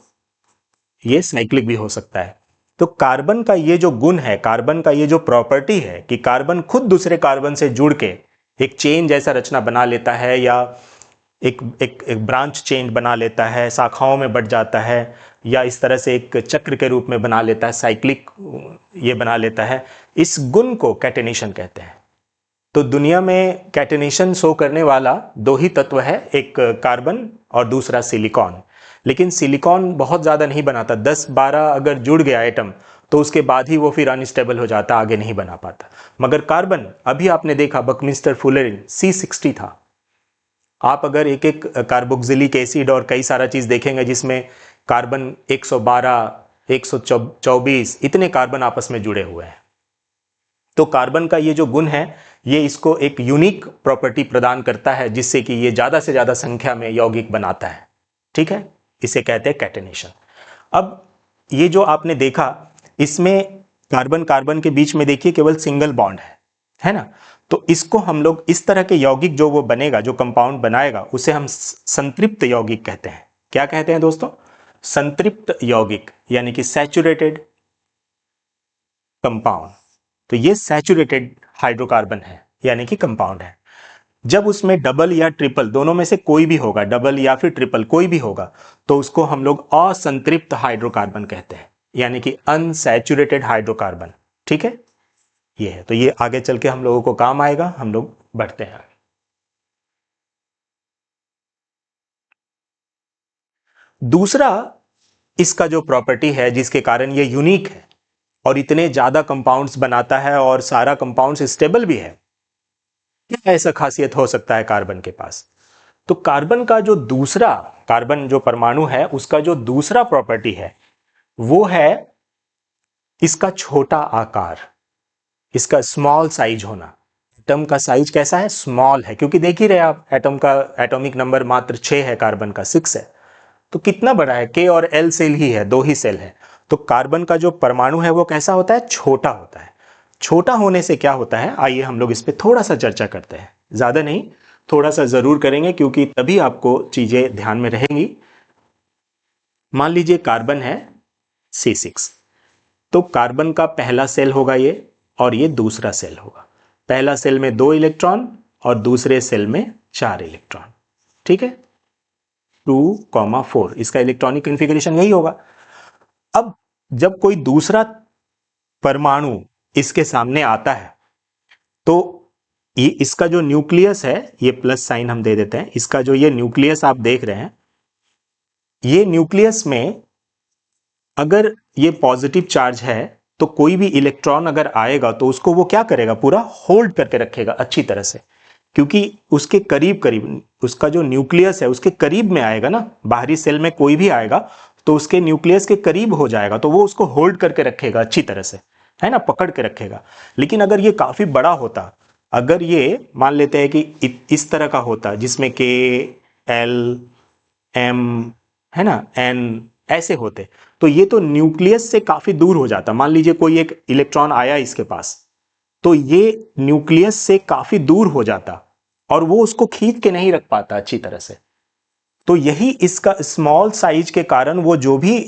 ये साइक्लिक भी हो सकता है। तो कार्बन का ये जो गुण है, कार्बन का ये जो प्रॉपर्टी है कि कार्बन खुद दूसरे कार्बन से जुड़ के एक चेन जैसा रचना बना लेता है, या एक ब्रांच चेन बना लेता है, शाखाओं में बढ़ जाता है, या इस तरह से एक चक्र के रूप में बना लेता है, साइक्लिक ये बना लेता है, इस गुण को कैटेनेशन कहते हैं। तो दुनिया में कैटेनेशन शो करने वाला दो ही तत्व है, एक कार्बन और दूसरा सिलिकॉन। लेकिन सिलिकॉन बहुत ज़्यादा नहीं बनाता, 10-12 अगर जुड़ गया एटम तो उसके बाद ही वो फिर अनस्टेबल हो जाता, आगे नहीं बना पाता। मगर कार्बन, अभी आपने देखा बकमिस्टर फुलेरिन C60 था। आप अगर एक एक कार्बोक्सिलिक एसिड और कई सारा चीज़ देखेंगे जिसमें कार्बन 112, 124 इतने कार्बन आपस में जुड़े हुए हैं। तो कार्बन का ये जो गुण है ये इसको एक यूनिक प्रॉपर्टी प्रदान करता है जिससे कि ये ज़्यादा से ज़्यादा संख्या में यौगिक बनाता है, ठीक है, इसे कहते हैं कैटेनेशन। अब ये जो आपने देखा इसमें कार्बन कार्बन के बीच में देखिए केवल सिंगल बॉन्ड है ना। तो इसको हम लोग इस तरह के यौगिक जो वो बनेगा, जो कंपाउंड बनाएगा, उसे हम संतृप्त यौगिक कहते हैं। क्या कहते हैं दोस्तों? संतृप्त यौगिक, यानी कि सैचुरेटेड कंपाउंड। तो ये सैचुरेटेड हाइड्रोकार्बन है यानी कि कंपाउंड है। जब उसमें डबल या ट्रिपल दोनों में से कोई भी होगा, डबल या फिर ट्रिपल कोई भी होगा, तो उसको हम लोग असंतृप्त हाइड्रोकार्बन कहते हैं, यानी कि अनसैचुरेटेड हाइड्रोकार्बन, ठीक है। ये है, तो ये आगे चल के हम लोगों को काम आएगा। हम लोग बढ़ते हैं आगे। दूसरा इसका जो प्रॉपर्टी है जिसके कारण ये यूनिक है और इतने ज्यादा कंपाउंड्स बनाता है और सारा कंपाउंड्स स्टेबल भी है, क्या ऐसा खासियत हो सकता है कार्बन के पास? तो कार्बन का जो दूसरा, कार्बन जो परमाणु है उसका जो दूसरा प्रॉपर्टी है वो है इसका छोटा आकार, इसका स्मॉल साइज होना। एटम का साइज कैसा है? स्मॉल है, क्योंकि देख ही रहे आप एटम का एटॉमिक नंबर मात्र 6 है, कार्बन का 6 है। तो कितना बड़ा है? K और L सेल ही है, दो ही सेल है। तो कार्बन का जो परमाणु है वो कैसा होता है? छोटा होता है। छोटा होने से क्या होता है, आइए हम लोग इस पे थोड़ा सा चर्चा करते हैं। ज्यादा नहीं, थोड़ा सा जरूर करेंगे क्योंकि तभी आपको चीजें ध्यान में रहेंगी। मान लीजिए कार्बन है C6, तो कार्बन का पहला सेल होगा ये और ये दूसरा सेल होगा। पहला सेल में 2 इलेक्ट्रॉन और दूसरे सेल में 4 इलेक्ट्रॉन, ठीक है, 2,4 इसका इलेक्ट्रॉनिक कॉन्फ़िगरेशन यही होगा। अब जब कोई दूसरा परमाणु इसके सामने आता है तो ये इसका जो न्यूक्लियस है, ये प्लस साइन हम दे देते हैं, इसका जो ये न्यूक्लियस आप देख रहे हैं, ये न्यूक्लियस में अगर ये पॉजिटिव चार्ज है तो कोई भी इलेक्ट्रॉन अगर आएगा तो उसको वो क्या करेगा? पूरा होल्ड करके रखेगा अच्छी तरह से, क्योंकि उसके करीब करीब उसका जो न्यूक्लियस है उसके करीब में आएगा ना। बाहरी सेल में कोई भी आएगा तो उसके न्यूक्लियस के करीब हो जाएगा, तो वो उसको होल्ड करके रखेगा अच्छी तरह से, है ना, पकड़ के रखेगा। लेकिन अगर ये काफी बड़ा होता, अगर ये मान लेते हैं कि इस तरह का होता जिसमें K, L, M, है ना, N, ऐसे होते। तो ये तो न्यूक्लियस से काफी दूर हो जाता। मान लीजिए कोई एक इलेक्ट्रॉन आया इसके पास, तो ये न्यूक्लियस से काफी दूर हो जाता और वो उसको खींच के नहीं रख पाता अच्छी तरह से। तो यही इसका स्मॉल साइज के कारण वो जो भी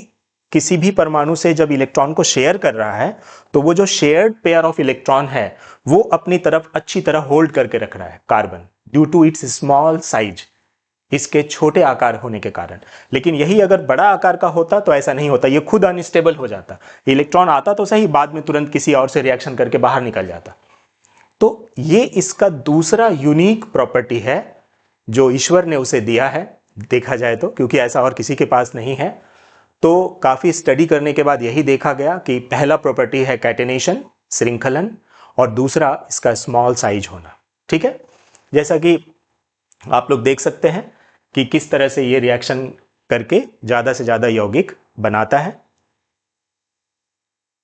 किसी भी परमाणु से जब इलेक्ट्रॉन को शेयर कर रहा है, तो वो जो शेयर्ड पेयर ऑफ इलेक्ट्रॉन है वो अपनी तरफ अच्छी तरह होल्ड करके रख रहा है carbon, due to its small size, इसके छोटे आकार होने के कारण। लेकिन यही अगर बड़ा आकार का होता तो ऐसा नहीं होता, ये खुद अनस्टेबल हो जाता। इलेक्ट्रॉन आता तो सही, बाद में तुरंत किसी और से रिएक्शन करके बाहर निकल जाता। तो ये इसका दूसरा यूनिक प्रॉपर्टी है जो ईश्वर ने उसे दिया है, देखा जाए तो, क्योंकि ऐसा और किसी के पास नहीं है। तो काफी स्टडी करने के बाद यही देखा गया कि पहला प्रॉपर्टी है कैटेनेशन, श्रृंखलन, और दूसरा इसका स्मॉल साइज होना। ठीक है, जैसा कि आप लोग देख सकते हैं कि किस तरह से ये रिएक्शन करके ज्यादा से ज्यादा यौगिक बनाता है।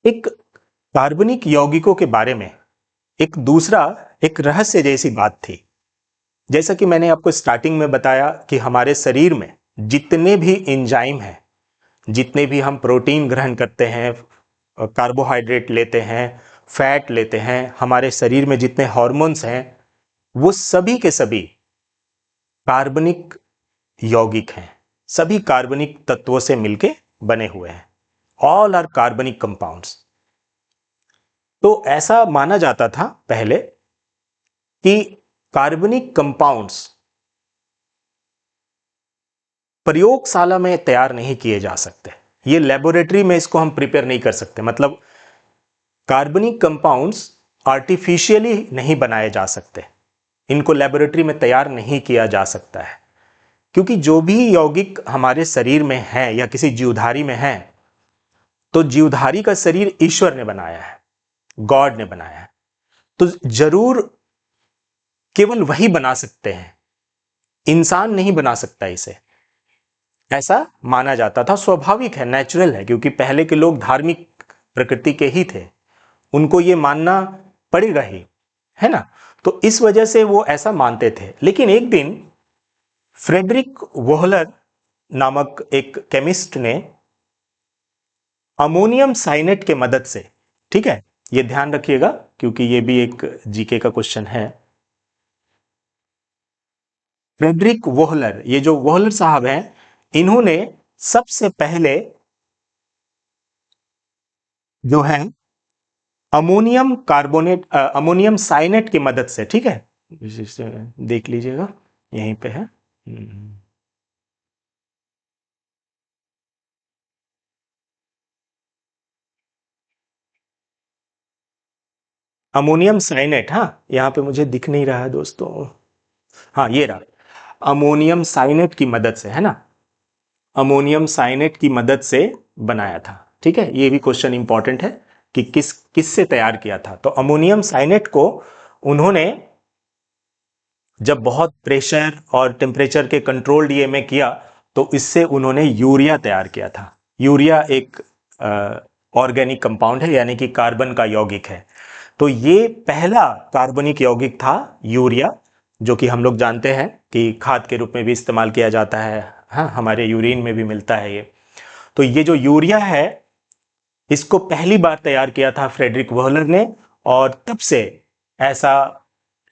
एक कार्बनिक यौगिकों के बारे में एक दूसरा एक रहस्य जैसी बात थी। जैसा कि मैंने आपको स्टार्टिंग में बताया कि हमारे शरीर में जितने भी एंजाइम हैं, जितने भी हम प्रोटीन ग्रहण करते हैं, कार्बोहाइड्रेट लेते हैं, फैट लेते हैं, हमारे शरीर में जितने हार्मोन्स हैं, वो सभी के सभी कार्बनिक यौगिक हैं, सभी कार्बनिक तत्वों से मिलके बने हुए हैं। ऑल आर कार्बनिक कंपाउंड्स। तो ऐसा माना जाता था पहले कि कार्बनिक कंपाउंड्स प्रयोगशाला में तैयार नहीं किए जा सकते, ये लेबोरेटरी में इसको हम प्रिपेयर नहीं कर सकते। मतलब कार्बनिक कंपाउंड्स आर्टिफिशियली नहीं बनाए जा सकते, इनको लेबोरेटरी में तैयार नहीं किया जा सकता है। क्योंकि जो भी यौगिक हमारे शरीर में है या किसी जीवधारी में है, तो जीवधारी का शरीर ईश्वर ने बनाया है, गॉड ने बनाया है। तो जरूर केवल वही बना सकते हैं, इंसान नहीं बना सकता इसे, ऐसा माना जाता था। स्वाभाविक है, नेचुरल है, क्योंकि पहले के लोग धार्मिक प्रकृति के ही थे, उनको ये मानना पड़ेगा ही, है ना। तो इस वजह से वो ऐसा मानते थे। लेकिन एक दिन फ्रेडरिक वोहलर नामक एक केमिस्ट ने अमोनियम साइनेट के मदद से, ठीक है, ये ध्यान रखिएगा क्योंकि ये भी एक जीके का क्वेश्चन है। फ्रेडरिक वोहलर, ये जो वोहलर साहब हैं, इन्होंने सबसे पहले जो है अमोनियम कार्बोनेट, अमोनियम साइनेट की मदद से, ठीक है, देख लीजिएगा यहीं पे है। अमोनियम साइनेट, हाँ यहाँ पे मुझे दिख नहीं रहा है दोस्तों, हाँ ये रहा, अमोनियम साइनेट की मदद से, है ना, अमोनियम साइनेट की मदद से बनाया था। ठीक है, ये भी क्वेश्चन इंपॉर्टेंट है कि किस से तैयार किया था। तो अमोनियम साइनेट को उन्होंने जब बहुत प्रेशर और टेम्परेचर के कंट्रोल्ड ये में किया, तो इससे उन्होंने यूरिया तैयार किया था। यूरिया एक ऑर्गेनिक कंपाउंड है, यानी कि कार्बन का यौगिक है। तो ये पहला कार्बनिक यौगिक था यूरिया, जो कि हम लोग जानते हैं कि खाद के रूप में भी इस्तेमाल किया जाता है, हाँ, हमारे यूरिन में भी मिलता है ये। तो ये जो यूरिया है, इसको पहली बार तैयार किया था फ्रेडरिक वोहलर ने, और तब से ऐसा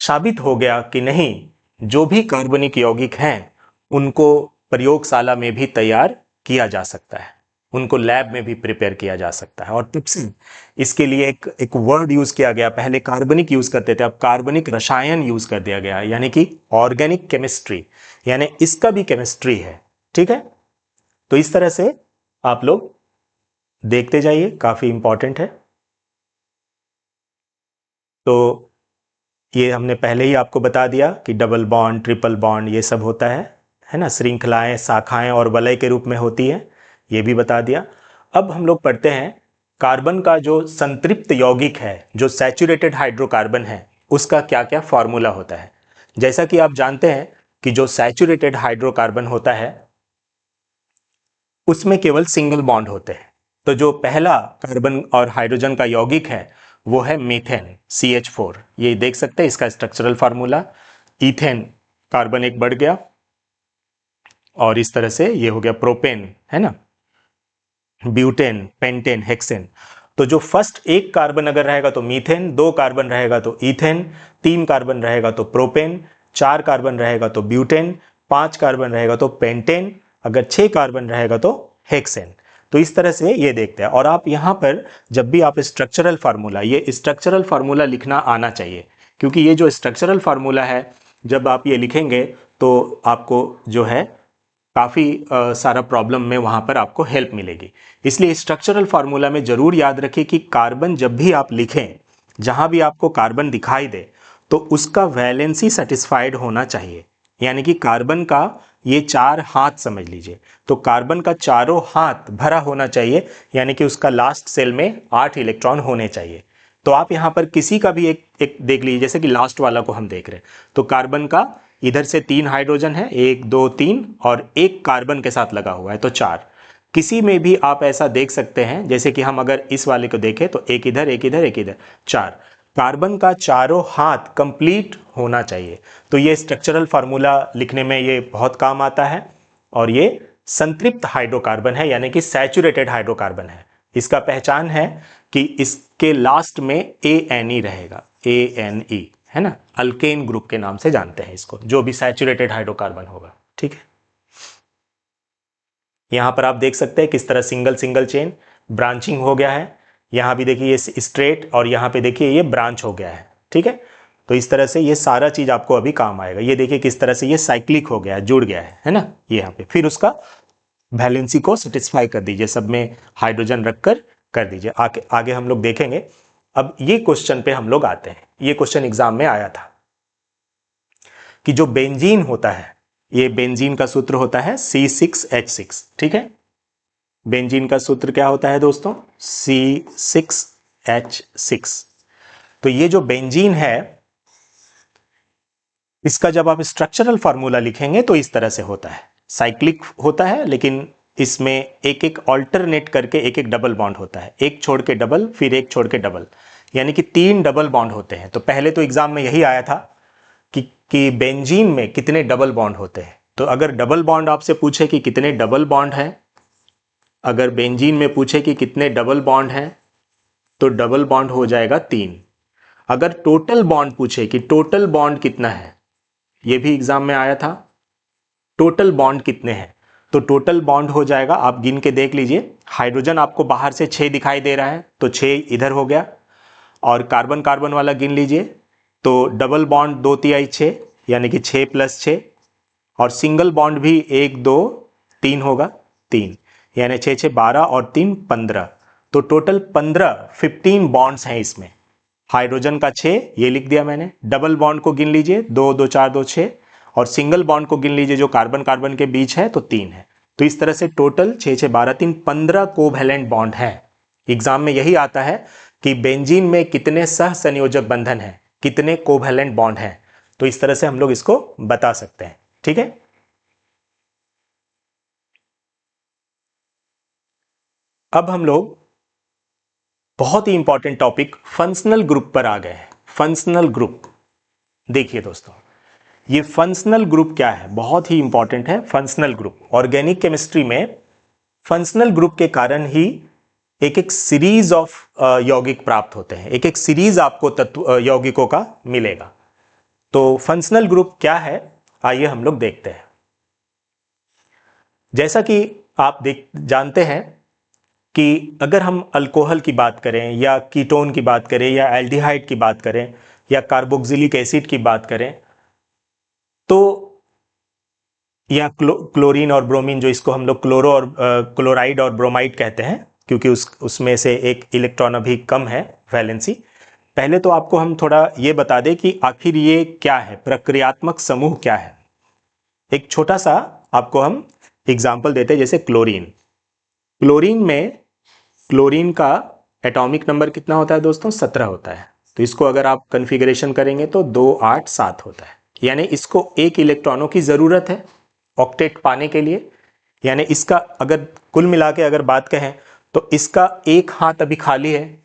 साबित हो गया कि नहीं, जो भी कार्बनिक यौगिक हैं उनको प्रयोगशाला में भी तैयार किया जा सकता है, उनको लैब में भी प्रिपेयर किया जा सकता है। और तब से इसके लिए एक वर्ड यूज किया गया, पहले कार्बनिक यूज करते थे, अब कार्बनिक रसायन यूज कर दिया गया, यानी कि ऑर्गेनिक केमिस्ट्री, यानी इसका भी केमिस्ट्री है। ठीक है, तो इस तरह से आप लोग देखते जाइए, काफी इंपॉर्टेंट है। तो ये हमने पहले ही आपको बता दिया कि डबल बॉन्ड, ट्रिपल बॉन्ड, ये सब होता है ना, श्रृंखलाएं, शाखाएं और वलय के रूप में होती है, ये भी बता दिया। अब हम लोग पढ़ते हैं कार्बन का जो संतृप्त यौगिक है, जो सैचुरेटेड हाइड्रोकार्बन है, उसका क्या क्या फॉर्मूला होता है। जैसा कि आप जानते हैं कि जो सैचुरेटेड हाइड्रोकार्बन होता है उसमें केवल सिंगल बॉन्ड होते हैं। तो जो पहला कार्बन और हाइड्रोजन का यौगिक है वो है मीथेन, CH4। ये देख सकते हैं इसका स्ट्रक्चरल फार्मूला, इथेन, कार्बन एक बढ़ गया, और इस तरह से ये हो गया प्रोपेन, है ना, ब्यूटेन, पेंटेन, हेक्सेन। तो जो फर्स्ट एक कार्बन अगर रहेगा तो मीथेन, 2 कार्बन रहेगा तो ईथेन, 3 कार्बन रहेगा तो प्रोपेन, 4 कार्बन रहेगा तो ब्यूटेन, 5 कार्बन रहेगा तो पेंटेन, अगर 6 कार्बन रहेगा तो हेक्सेन। तो इस तरह से ये देखते हैं। और आप यहाँ पर जब भी आप स्ट्रक्चरल फार्मूला, ये स्ट्रक्चरल फार्मूला लिखना आना चाहिए, क्योंकि ये जो स्ट्रक्चरल फार्मूला है जब आप ये लिखेंगे तो आपको जो है काफ़ी सारा प्रॉब्लम में वहाँ पर आपको हेल्प मिलेगी। इसलिए स्ट्रक्चरल फार्मूला में ज़रूर याद रखिए कि कार्बन जब भी आप लिखें, जहाँ भी आपको कार्बन दिखाई दे तो उसका वैलेंसी सेटिस्फाइड होना चाहिए, यानी कि कार्बन का ये 4 हाथ समझ लीजिए, तो कार्बन का चारों हाथ भरा होना चाहिए, यानी कि उसका लास्ट सेल में 8 इलेक्ट्रॉन होने चाहिए। तो आप यहाँ पर किसी का भी एक देख लीजिए, जैसे कि लास्ट वाला को हम देख रहे हैं, तो कार्बन का इधर से 3 हाइड्रोजन है, 1 2 3, और एक कार्बन के साथ लगा हुआ है तो 4। किसी में भी आप ऐसा देख सकते हैं, जैसे कि हम अगर इस वाले को देखें तो एक इधर, एक इधर, एक इधर, 4। कार्बन का चारों हाथ कंप्लीट होना चाहिए। तो ये स्ट्रक्चरल फार्मूला लिखने में ये बहुत काम आता है। और ये संतृप्त हाइड्रोकार्बन है, यानी कि सैचुरेटेड हाइड्रोकार्बन है। इसका पहचान है कि इसके लास्ट में ANE रहेगा, ANE, है ना, अल्केन ग्रुप के नाम से जानते हैं इसको, जो भी सैचुरेटेड हाइड्रोकार्बन होगा। ठीक है, यहां पर आप देख सकते हैं किस तरह सिंगल सिंगल चेन ब्रांचिंग हो गया है। यहां भी देखिए ये स्ट्रेट, और यहां पे देखिए ये ब्रांच हो गया है। ठीक है, तो इस तरह से ये सारा चीज आपको अभी काम आएगा। ये देखिए किस तरह से ये साइक्लिक हो गया है, जुड़ गया है ना, ये यहाँ पे। फिर उसका वैलेंसी को सेटिस्फाई कर दीजिए, सब में हाइड्रोजन रखकर कर दीजिए। आगे आगे हम लोग देखेंगे। अब ये क्वेश्चन पे हम लोग आते हैं। ये क्वेश्चन एग्जाम में आया था कि जो बेंजीन होता है, ये बेंजीन का सूत्र होता है C6H6। ठीक है, बेंजीन का सूत्र क्या होता है दोस्तों? C6H6। तो ये जो बेंजीन है, इसका जब आप स्ट्रक्चरल फार्मूला लिखेंगे तो इस तरह से होता है, साइक्लिक होता है, लेकिन इसमें एक एक ऑल्टरनेट करके एक एक डबल बॉन्ड होता है, एक छोड़ के डबल, फिर एक छोड़ के डबल, यानी कि 3 डबल बॉन्ड होते हैं। तो पहले तो एग्जाम में यही आया था कि बेंजीन में कितने डबल बॉन्ड होते हैं। तो अगर डबल बॉन्ड आपसे पूछे कि कितने डबल बॉन्ड है, अगर बेंजीन में पूछे कि कितने डबल बॉन्ड हैं, तो डबल बॉन्ड हो जाएगा 3। अगर टोटल बॉन्ड पूछे कि टोटल बॉन्ड कितना है, ये भी एग्जाम में आया था, टोटल बॉन्ड कितने हैं, तो टोटल बॉन्ड हो जाएगा, आप गिन के देख लीजिए। हाइड्रोजन आपको बाहर से 6 दिखाई दे रहा है, तो 6 इधर हो गया। और कार्बन कार्बन वाला गिन लीजिए, तो डबल बॉन्ड 2 तिहाई 6, यानी कि 6 + 6, और सिंगल बॉन्ड भी 1 2 3 होगा, 3, यानी 6 6 12 और 3 15। तो टोटल 15 बॉन्ड्स हैं इसमें। हाइड्रोजन का 6 ये लिख दिया मैंने। डबल बॉन्ड को गिन लीजिए, 2 2 4 2 6, और सिंगल बॉन्ड को गिन लीजिए जो कार्बन कार्बन के बीच है, तो 3 है। तो इस तरह से टोटल 6 6 12 3 15 कोवैलेंट बॉन्ड है। एग्जाम में यही आता है कि बेंजीन में कितने सह संयोजक बंधन है, कितने कोवैलेंट बॉन्ड हैं। तो इस तरह से हम लोग इसको बता सकते हैं। ठीक है, अब हम लोग बहुत ही इंपॉर्टेंट टॉपिक फंक्शनल ग्रुप पर आ गए हैं। फंक्शनल ग्रुप, देखिए दोस्तों, ये फंक्शनल ग्रुप क्या है, बहुत ही इंपॉर्टेंट है। फंक्शनल ग्रुप ऑर्गेनिक केमिस्ट्री में फंक्शनल ग्रुप के कारण ही एक एक सीरीज ऑफ यौगिक प्राप्त होते हैं, एक एक सीरीज आपको तत्व यौगिकों का मिलेगा। तो फंक्शनल ग्रुप क्या है, आइए हम लोग देखते हैं। जैसा कि आप जानते हैं कि अगर हम अल्कोहल की बात करें, या कीटोन की बात करें, या एल्डिहाइड की बात करें, या कार्बोक्सिलिक एसिड की बात करें, तो या क्लोरीन और ब्रोमीन, जो इसको हम लोग क्लोराइड और ब्रोमाइड कहते हैं, क्योंकि उसमें से एक इलेक्ट्रॉन अभी कम है वैलेंसी। पहले तो आपको हम थोड़ा ये बता दें कि आखिर ये क्या है, प्रक्रियात्मक समूह क्या है। एक छोटा सा आपको हम एग्जाम्पल देते हैं, जैसे क्लोरीन। क्लोरीन में क्लोरीन का एटॉमिक नंबर कितना होता है दोस्तों? 17 होता है। तो इसको अगर आप कन्फिगरेशन करेंगे तो 2 8 7 होता है, यानी इसको 1 इलेक्ट्रॉनों की जरूरत है ऑक्टेट पाने के लिए। यानी इसका अगर कुल मिला के अगर बात कहें तो इसका एक हाथ अभी खाली है,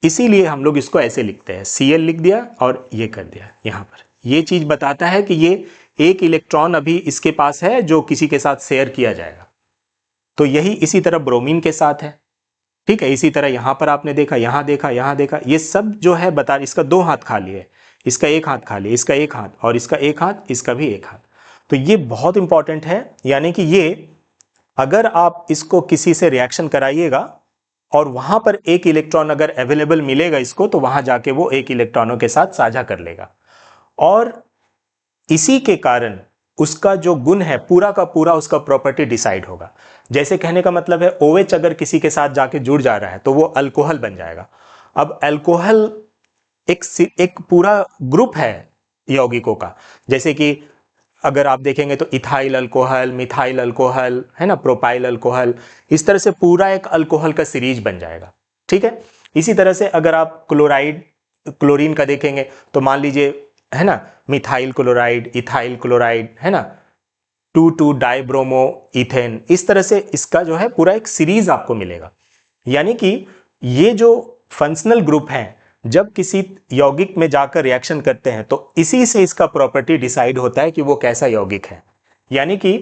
इसीलिए हम लोग इसको ऐसे लिखते हैं, Cl लिख दिया और ये कर दिया। यहाँ पर ये चीज बताता है कि ये एक इलेक्ट्रॉन अभी इसके पास है जो किसी के साथ शेयर किया जाएगा। तो यही इसी तरह ब्रोमीन के साथ है, ठीक है। इसी तरह यहां पर आपने देखा, यहां देखा, यहां देखा, ये सब जो है बता, इसका 2 हाथ खाली है, इसका 1 हाथ खाली, इसका 1 हाथ, और इसका 1 हाथ, इसका भी 1 हाथ। तो ये बहुत इंपॉर्टेंट है, यानी कि ये अगर आप इसको किसी से रिएक्शन कराइएगा और वहां पर एक इलेक्ट्रॉन अगर अवेलेबल मिलेगा इसको, तो वहां जाके वो एक इलेक्ट्रॉनों के साथ साझा कर लेगा, और इसी के कारण उसका जो गुण है पूरा का पूरा उसका प्रॉपर्टी डिसाइड होगा। जैसे कहने का मतलब है OH अगर किसी के साथ जाके जुड़ जा रहा है तो वो अल्कोहल बन जाएगा। अब अल्कोहल एक पूरा ग्रुप है यौगिकों का, जैसे कि अगर आप देखेंगे तो इथाइल अल्कोहल, मिथाइल अल्कोहल, है ना, प्रोपाइल अल्कोहल, इस तरह से पूरा एक अल्कोहल का सीरीज बन जाएगा, ठीक है। इसी तरह से अगर आप क्लोरीन का देखेंगे तो मान लीजिए, है ना, मिथाइल क्लोराइड, इथाइल क्लोराइड, है ना, 2,2 डाइब्रोमो इथेन, इस तरह से इसका जो है पूरा एक सीरीज आपको मिलेगा। यानी कि ये जो फंक्शनल ग्रुप हैं जब किसी यौगिक में जाकर रिएक्शन करते हैं तो इसी से इसका प्रॉपर्टी डिसाइड होता है कि वो कैसा यौगिक है। यानी कि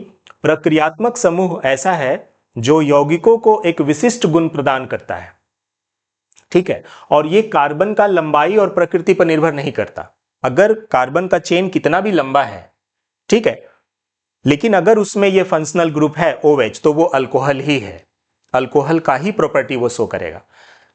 प्रक्रियात्मक समूह ऐसा है जो यौगिकों को एक विशिष्ट गुण प्रदान करता है, ठीक है, और ये कार्बन का लंबाई और प्रकृति पर निर्भर नहीं करता। अगर कार्बन का चेन कितना भी लंबा है, ठीक है, लेकिन अगर उसमें ये फंक्शनल ग्रुप है OH, तो वो अल्कोहल ही है, अल्कोहल का ही प्रॉपर्टी वो शो करेगा।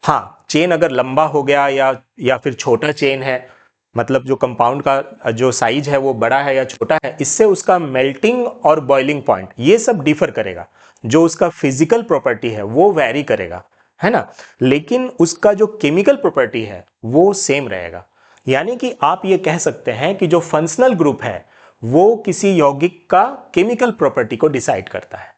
हाँ, चेन अगर लंबा हो गया या फिर छोटा चेन है, मतलब जो कंपाउंड का जो साइज है वो बड़ा है या छोटा है, इससे उसका मेल्टिंग और बॉइलिंग पॉइंट ये सब डिफर करेगा। जो उसका फिजिकल प्रॉपर्टी है वो वैरी करेगा, है ना, लेकिन उसका जो केमिकल प्रॉपर्टी है वो सेम रहेगा। यानी कि आप ये कह सकते हैं कि जो फंक्शनल ग्रुप है वो किसी यौगिक का केमिकल प्रॉपर्टी को डिसाइड करता है।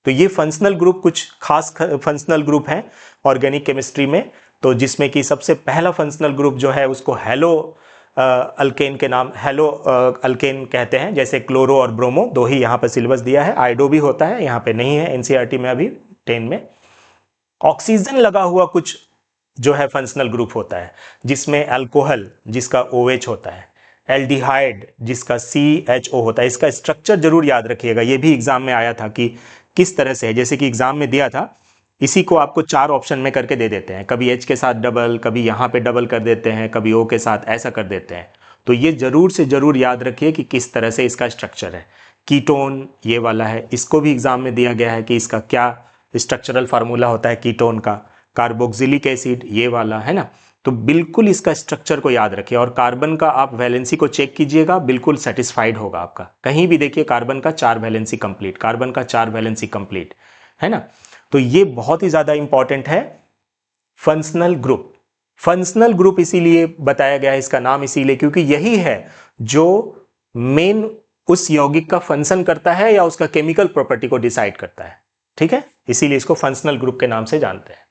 तो ये फंक्शनल ग्रुप कुछ खास फंक्शनल ग्रुप हैं ऑर्गेनिक केमिस्ट्री में, तो जिसमें कि सबसे पहला फंक्शनल ग्रुप जो है उसको हेलो अल्केन के नाम, हेलो अल्केन कहते हैं। जैसे क्लोरो और ब्रोमो, 2 ही यहाँ पर सिलेबस दिया है, आइडो भी होता है, यहाँ पे नहीं है NCERT में अभी 10 में। ऑक्सीजन लगा हुआ कुछ जो है फंक्शनल ग्रुप होता है, जिसमें अल्कोहल जिसका OH होता है, एल्डिहाइड जिसका CHO होता है। इसका स्ट्रक्चर जरूर याद रखिएगा, ये भी एग्जाम में आया था कि किस तरह से है। जैसे कि एग्जाम में दिया था, इसी को आपको 4 ऑप्शन में करके दे देते हैं, कभी H के साथ डबल, कभी यहाँ पे डबल कर देते हैं, कभी O के साथ ऐसा कर देते हैं। तो ये जरूर से जरूर याद रखिए कि किस तरह से इसका स्ट्रक्चर है। कीटोन ये वाला है, इसको भी एग्जाम में दिया गया है कि इसका क्या स्ट्रक्चरल फार्मूला होता है कीटोन का। कार्बोक्सिलिक एसिड ये वाला, है ना, तो बिल्कुल इसका स्ट्रक्चर को याद रखिए। और कार्बन का आप वैलेंसी को चेक कीजिएगा, बिल्कुल सेटिस्फाइड होगा आपका। कहीं भी देखिए कार्बन का 4 वैलेंसी कंप्लीट, कार्बन का 4 वैलेंसी कंप्लीट, है ना। तो ये बहुत ही ज्यादा इंपॉर्टेंट है फंक्शनल ग्रुप। फंक्शनल ग्रुप इसीलिए बताया गया है, इसका नाम इसीलिए क्योंकि यही है जो मेन उस यौगिक का फंक्शन करता है या उसका केमिकल प्रॉपर्टी को डिसाइड करता है, ठीक है, इसीलिए इसको फंक्शनल ग्रुप के नाम से जानते हैं।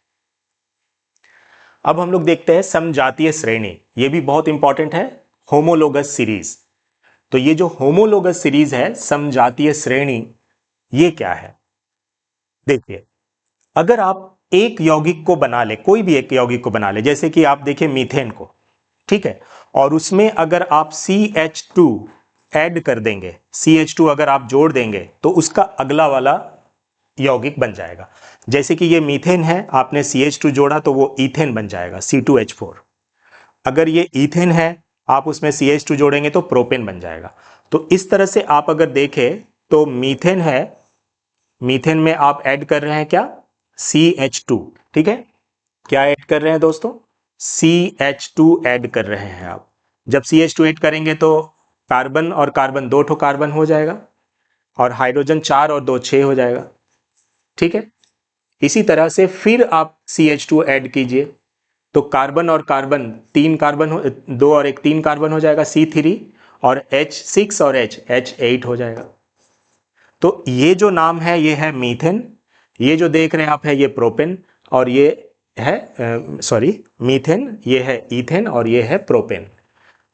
अब हम लोग देखते हैं समजातीय श्रेणी, ये भी बहुत इंपॉर्टेंट है, होमोलोगस सीरीज। तो ये जो होमोलोगस सीरीज है, समजातीय श्रेणी, ये क्या है? देखिए, अगर आप एक यौगिक को बना ले, कोई भी एक यौगिक को बना ले, जैसे कि आप देखिए मीथेन को, ठीक है, और उसमें अगर आप CH2 ऐड कर देंगे, CH2 अगर आप जोड़ देंगे तो उसका अगला वाला यौगिक बन जाएगा। जैसे कि ये मीथेन है, आपने CH2 जोड़ा तो वो ईथेन बन जाएगा, C2H4। अगर ये ईथेन है, आप उसमें CH2 जोड़ेंगे तो प्रोपेन बन जाएगा। तो इस तरह से आप अगर देखें तो मीथेन है, मीथेन में आप ऐड कर रहे हैं क्या? CH2, ठीक है, क्या ऐड कर रहे हैं दोस्तों? CH2 ऐड कर रहे हैं आप। जब CH2 ऐड करेंगे तो कार्बन और कार्बन, 2 ठो कार्बन हो जाएगा, और हाइड्रोजन 4 और 2 6 हो जाएगा, ठीक है। इसी तरह से फिर आप CH2 ऐड कीजिए तो कार्बन और कार्बन 3 कार्बन हो, 2 और 1 3 कार्बन हो जाएगा, C3, और H6 और H8 हो जाएगा। तो ये जो नाम है ये है मीथेन, ये जो देख रहे हैं आप है ये प्रोपेन, और ये है मीथेन, ये है ईथेन, और ये है प्रोपेन।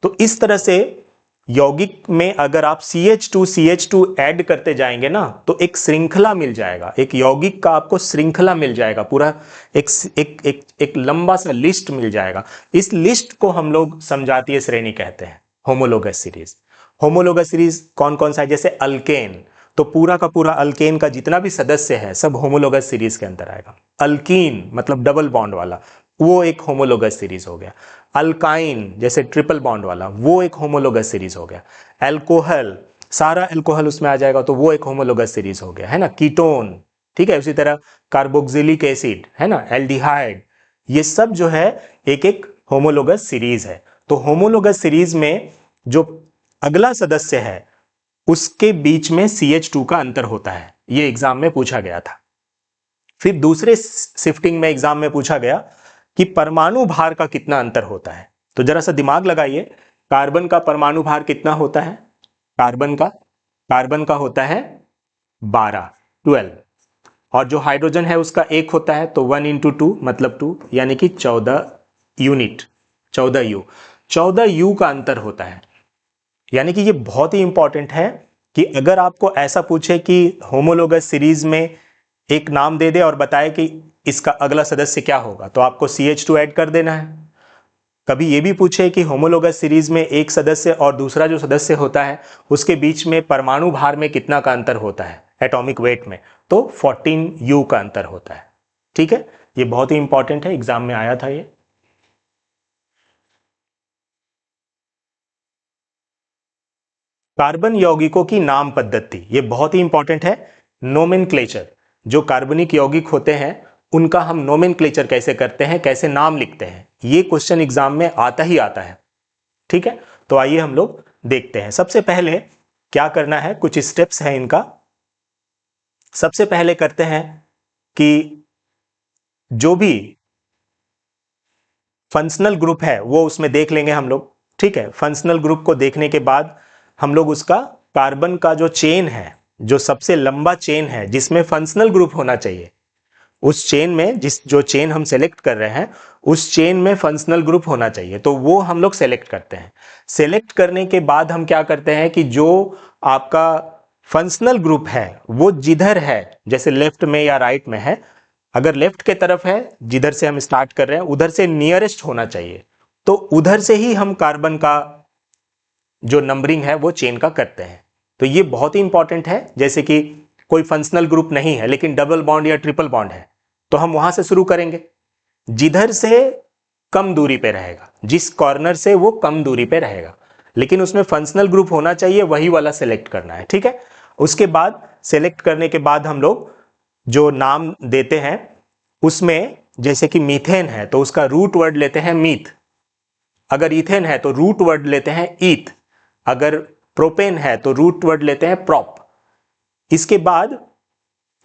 तो इस तरह से यौगिक में अगर आप CH2 ऐड करते जाएंगे ना तो एक श्रृंखला मिल जाएगा, एक यौगिक का आपको श्रृंखला मिल जाएगा, पूरा एक लंबा सा लिस्ट मिल जाएगा। इस लिस्ट को हम लोग समजातीय श्रेणी कहते हैं, होमोलोगस सीरीज। होमोलोगस सीरीज कौन कौन सा है, जैसे अल्केन, तो पूरा का पूरा अल्केन का जितना भी सदस्य है सब होमोलोगस सीरीज के अंदर आएगा। अल्कीन मतलब डबल बॉन्ड वाला, वो एक होमोलोगस सीरीज हो गया। अल्काइन जैसे ट्रिपल बॉन्ड वाला, वो एक होमोलोगस सीरीज हो गया। एल्कोहल, सारा एल्कोहल उसमें आ जाएगा तो वो एक होमोलोगस सीरीज हो गया, है ना। कीटोन, ठीक है। उसी तरह कार्बोक्सिलिक एसिड, है ना, एल्डिहाइड, ये सब जो है एक एक होमोलोगस सीरीज है। तो होमोलोगस सीरीज में जो अगला सदस्य है उसके बीच में CH2 का अंतर होता है, ये एग्जाम में पूछा गया था। फिर दूसरे शिफ्टिंग में एग्जाम में पूछा गया कि परमाणु भार का कितना अंतर होता है। तो जरा सा दिमाग लगाइए, कार्बन का परमाणु भार कितना होता है, कार्बन का होता है 12, और जो हाइड्रोजन है उसका 1 होता है, तो 1 × 2 मतलब 2, यानी कि 14 यूनिट, 14 U का अंतर होता है। यानी कि ये बहुत ही इंपॉर्टेंट है कि अगर आपको ऐसा पूछे कि होमोलोगस सीरीज में एक नाम दे दे और बताए कि इसका अगला सदस्य क्या होगा, तो आपको CH2 ऐड कर देना है। कभी ये भी पूछे कि होमोलोगस सीरीज में एक सदस्य और दूसरा जो सदस्य होता है उसके बीच में परमाणु भार में कितना का अंतर होता है, एटॉमिक वेट में, तो 14 U का अंतर होता है। ठीक है, ये बहुत ही इंपॉर्टेंट है, एग्जाम में आया था ये। कार्बन यौगिकों की नाम पद्धति, ये बहुत ही इंपॉर्टेंट है। नोमेनक्लेचर, जो कार्बनिक यौगिक होते हैं उनका हम नोमेनक्लेचर कैसे करते हैं, कैसे नाम लिखते हैं, ये क्वेश्चन एग्जाम में आता ही आता है। ठीक है, तो आइए हम लोग देखते हैं। सबसे पहले क्या करना है, कुछ स्टेप्स हैं इनका। सबसे पहले करते हैं कि जो भी फंक्शनल ग्रुप है वो उसमें देख लेंगे हम लोग। ठीक है, फंक्शनल ग्रुप को देखने के बाद हम लोग उसका कार्बन का जो चेन है, जो सबसे लंबा चेन है जिसमें फंक्शनल ग्रुप होना चाहिए, उस चेन में जो चेन हम सेलेक्ट कर रहे हैं उस चेन में फंक्शनल ग्रुप होना चाहिए, तो वो हम लोग सेलेक्ट करते हैं। सेलेक्ट करने के बाद हम क्या करते हैं कि जो आपका फंक्शनल ग्रुप है वो जिधर है, जैसे लेफ्ट में या राइट में है, अगर लेफ्ट के तरफ है जिधर से हम स्टार्ट कर रहे हैं उधर से नियरेस्ट होना चाहिए, तो उधर से ही हम कार्बन का जो नंबरिंग है वो चेन का करते हैं। तो ये बहुत ही इंपॉर्टेंट है। जैसे कि कोई फंक्शनल ग्रुप नहीं है लेकिन डबल बॉन्ड या ट्रिपल बॉन्ड है, तो हम वहां से शुरू करेंगे जिधर से कम दूरी पे रहेगा, जिस कॉर्नर से वो कम दूरी पे रहेगा, लेकिन उसमें फंक्शनल ग्रुप होना चाहिए, वही वाला सेलेक्ट करना है। ठीक है, उसके बाद सेलेक्ट करने के बाद हम लोग जो नाम देते हैं उसमें, जैसे कि मीथेन है तो उसका रूट वर्ड लेते हैं मीथ, अगर इथेन है तो रूट वर्ड लेते हैं ईथ, अगर प्रोपेन है तो रूट वर्ड लेते हैं प्रोप। इसके बाद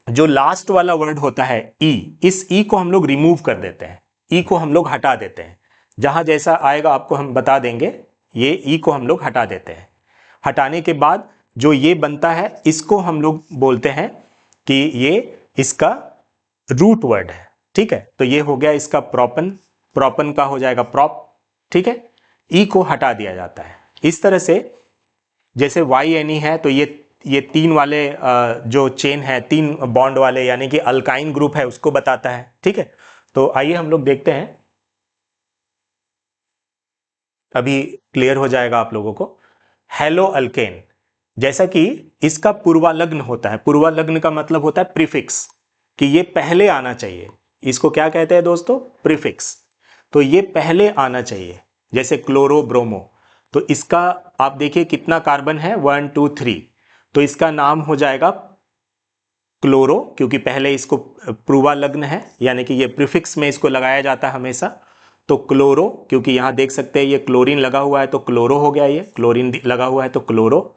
जो लास्ट वाला वर्ड होता है ई, इस ई को हम लोग रिमूव कर देते हैं, ई को हम लोग हटा देते हैं। जहां जैसा आएगा आपको हम बता देंगे, ये ई को हम लोग हटा देते हैं। हटाने के बाद जो ये बनता है इसको हम लोग बोलते हैं कि ये इसका रूट वर्ड है। ठीक है, तो ये हो गया इसका प्रोपन, प्रोपन का हो जाएगा प्रोप। ठीक है, ई को हटा दिया जाता है। इस तरह से जैसे YNE है तो ये 3 वाले जो चेन है, 3 बॉन्ड वाले, यानी कि अल्काइन ग्रुप है, उसको बताता है। ठीक है, तो आइए हम लोग देखते हैं, अभी क्लियर हो जाएगा आप लोगों को। हेलो अल्केन, जैसा कि इसका पूर्वालग्न होता है, पूर्वालग्न का मतलब होता है प्रीफिक्स, कि ये पहले आना चाहिए। इसको क्या कहते हैं दोस्तों, प्रीफिक्स। तो ये पहले आना चाहिए, जैसे क्लोरो ब्रोमो, तो इसका आप देखिए कितना कार्बन है, 1 2 3, तो इसका नाम हो जाएगा क्लोरो, क्योंकि पहले इसको पूर्वालग्न है, यानी कि ये प्रीफिक्स में इसको लगाया जाता है हमेशा। तो क्लोरो, क्योंकि यहां देख सकते हैं ये क्लोरीन लगा हुआ है तो क्लोरो हो गया, ये क्लोरीन लगा हुआ है तो क्लोरो।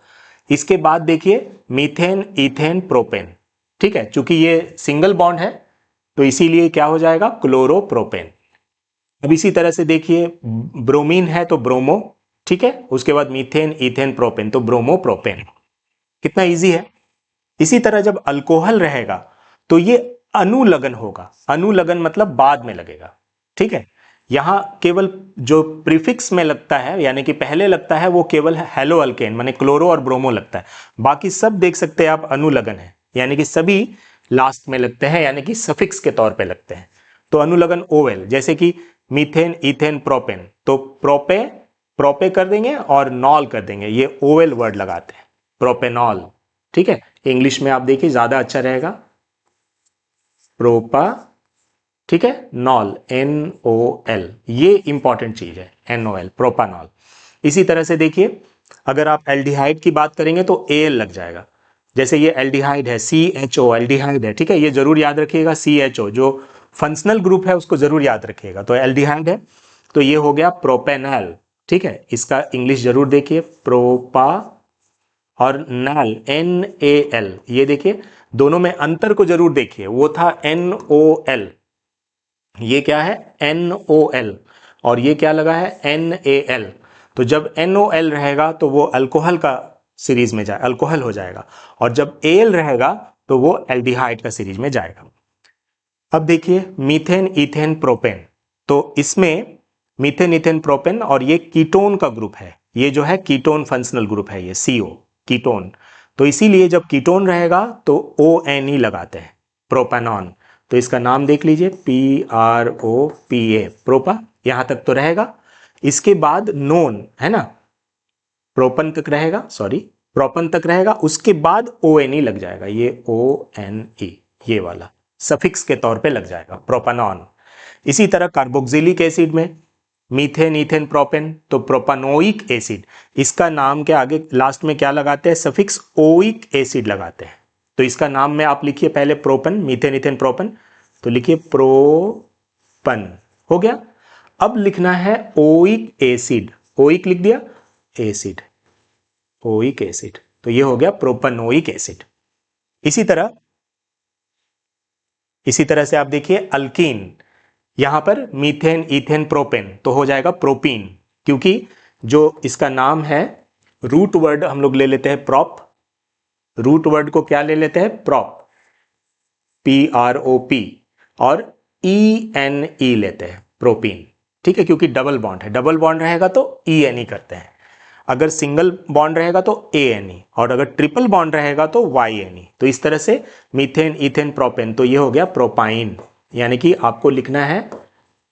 इसके बाद देखिए मीथेन, इथेन, प्रोपेन। ठीक है, चूंकि ये सिंगल बॉन्ड है तो इसीलिए क्या हो जाएगा, क्लोरो प्रोपेन। अब इसी तरह से देखिए ब्रोमीन है तो ब्रोमो। ठीक है, उसके बाद मीथेन, इथेन, प्रोपेन, तो ब्रोमो प्रोपेन। कितना इजी है। इसी तरह जब अल्कोहल रहेगा तो ये अनुलग्न होगा, अनुलग्न मतलब बाद में लगेगा। ठीक है, यहां केवल जो प्रीफिक्स में लगता है, यानी कि पहले लगता है, वो केवल हेलो अल्केन माने क्लोरो और ब्रोमो लगता है। बाकी सब देख सकते हैं आप अनुलग्न है, यानी कि सभी लास्ट में लगते हैं, यानी कि सफिक्स के तौर पे लगते हैं। तो अनुलग्न OL, जैसे कि मीथेन, इथेन, प्रोपेन, तो प्रोपे प्रोपे कर देंगे और नॉल कर देंगे, ये ओएल वर्ड लगाते हैं, प्रोपेनॉल। ठीक है, इंग्लिश में आप देखिए ज्यादा अच्छा रहेगा, प्रोपा, ठीक है, नॉल, NOL, ये इंपॉर्टेंट चीज है, NOL, प्रोपानॉल। इसी तरह से देखिए, अगर आप एल्डिहाइड की बात करेंगे तो AL लग जाएगा। जैसे ये एल्डिहाइड है, CHO एल्डिहाइड है, ठीक है, ये जरूर याद रखिएगा, CHO जो फंक्शनल ग्रुप है उसको जरूर याद रखिएगा। तो एल्डिहाइड है तो ये हो गया प्रोपेनॉल। ठीक है, इसका इंग्लिश जरूर देखिए, प्रोपा और नल, NAL, ये देखिए दोनों में अंतर को जरूर देखिए, वो था NOL, ये क्या है NOL, और ये क्या लगा है NAL। तो जब NOL रहेगा तो वो अल्कोहल का सीरीज में जाए, अल्कोहल हो जाएगा, और जब AL रहेगा तो वो एल्डिहाइड का सीरीज में जाएगा। अब देखिए मीथेन, इथेन, प्रोपेन, तो इसमें मीथेन, इथेन, प्रोपेन, और ये कीटोन का ग्रुप है, ये जो है कीटोन फंक्शनल ग्रुप है, ये CO, कीटोन। तो इसीलिए जब कीटोन रहेगा तो ONE लगाते हैं, प्रोपेनॉन। तो इसका नाम देख लीजिए, PROPA, प्रोपा, यहां तक तो रहेगा। इसके बाद नोन है ना, प्रोपन तक रहेगा, सॉरी, प्रोपन तक रहेगा, उसके बाद ONE लग जाएगा, ये ONE, ये वाला सफिक्स के तौर पे लग जाएगा, प्रोपानॉन। इसी तरह कार्बोक्सिलिक एसिड में मीथेन, इथेन, प्रोपेन, तो प्रोपानोइक एसिड, इसका नाम के आगे लास्ट में क्या लगाते हैं, सफिक्स ओइक एसिड लगाते हैं। तो इसका नाम में आप लिखिए पहले प्रोपन, मीथेन, इथेन, प्रोपन, तो लिखिए प्रोपन, हो गया। अब लिखना है ओइक एसिड, ओइक लिख दिया, एसिड, ओइक एसिड, तो ये हो गया प्रोपनोइक एसिड। इसी तरह से आप देखिए अल्कीन, यहां पर मीथेन, इथेन, प्रोपेन, तो हो जाएगा प्रोपीन, क्योंकि जो इसका नाम है, रूट वर्ड हम लोग ले लेते हैं प्रॉप, रूट वर्ड को क्या ले लेते हैं, प्रॉप, PROP, और ENE लेते हैं, प्रोपीन। ठीक है, क्योंकि डबल बॉन्ड है, डबल बॉन्ड रहेगा तो ENE करते हैं, अगर सिंगल बॉन्ड रहेगा तो ANE, और अगर ट्रिपल बॉन्ड रहेगा तो YNE। तो इस तरह से मीथेन, इथेन, प्रोपेन, तो ये हो गया प्रोपाइन। यानी कि आपको लिखना है,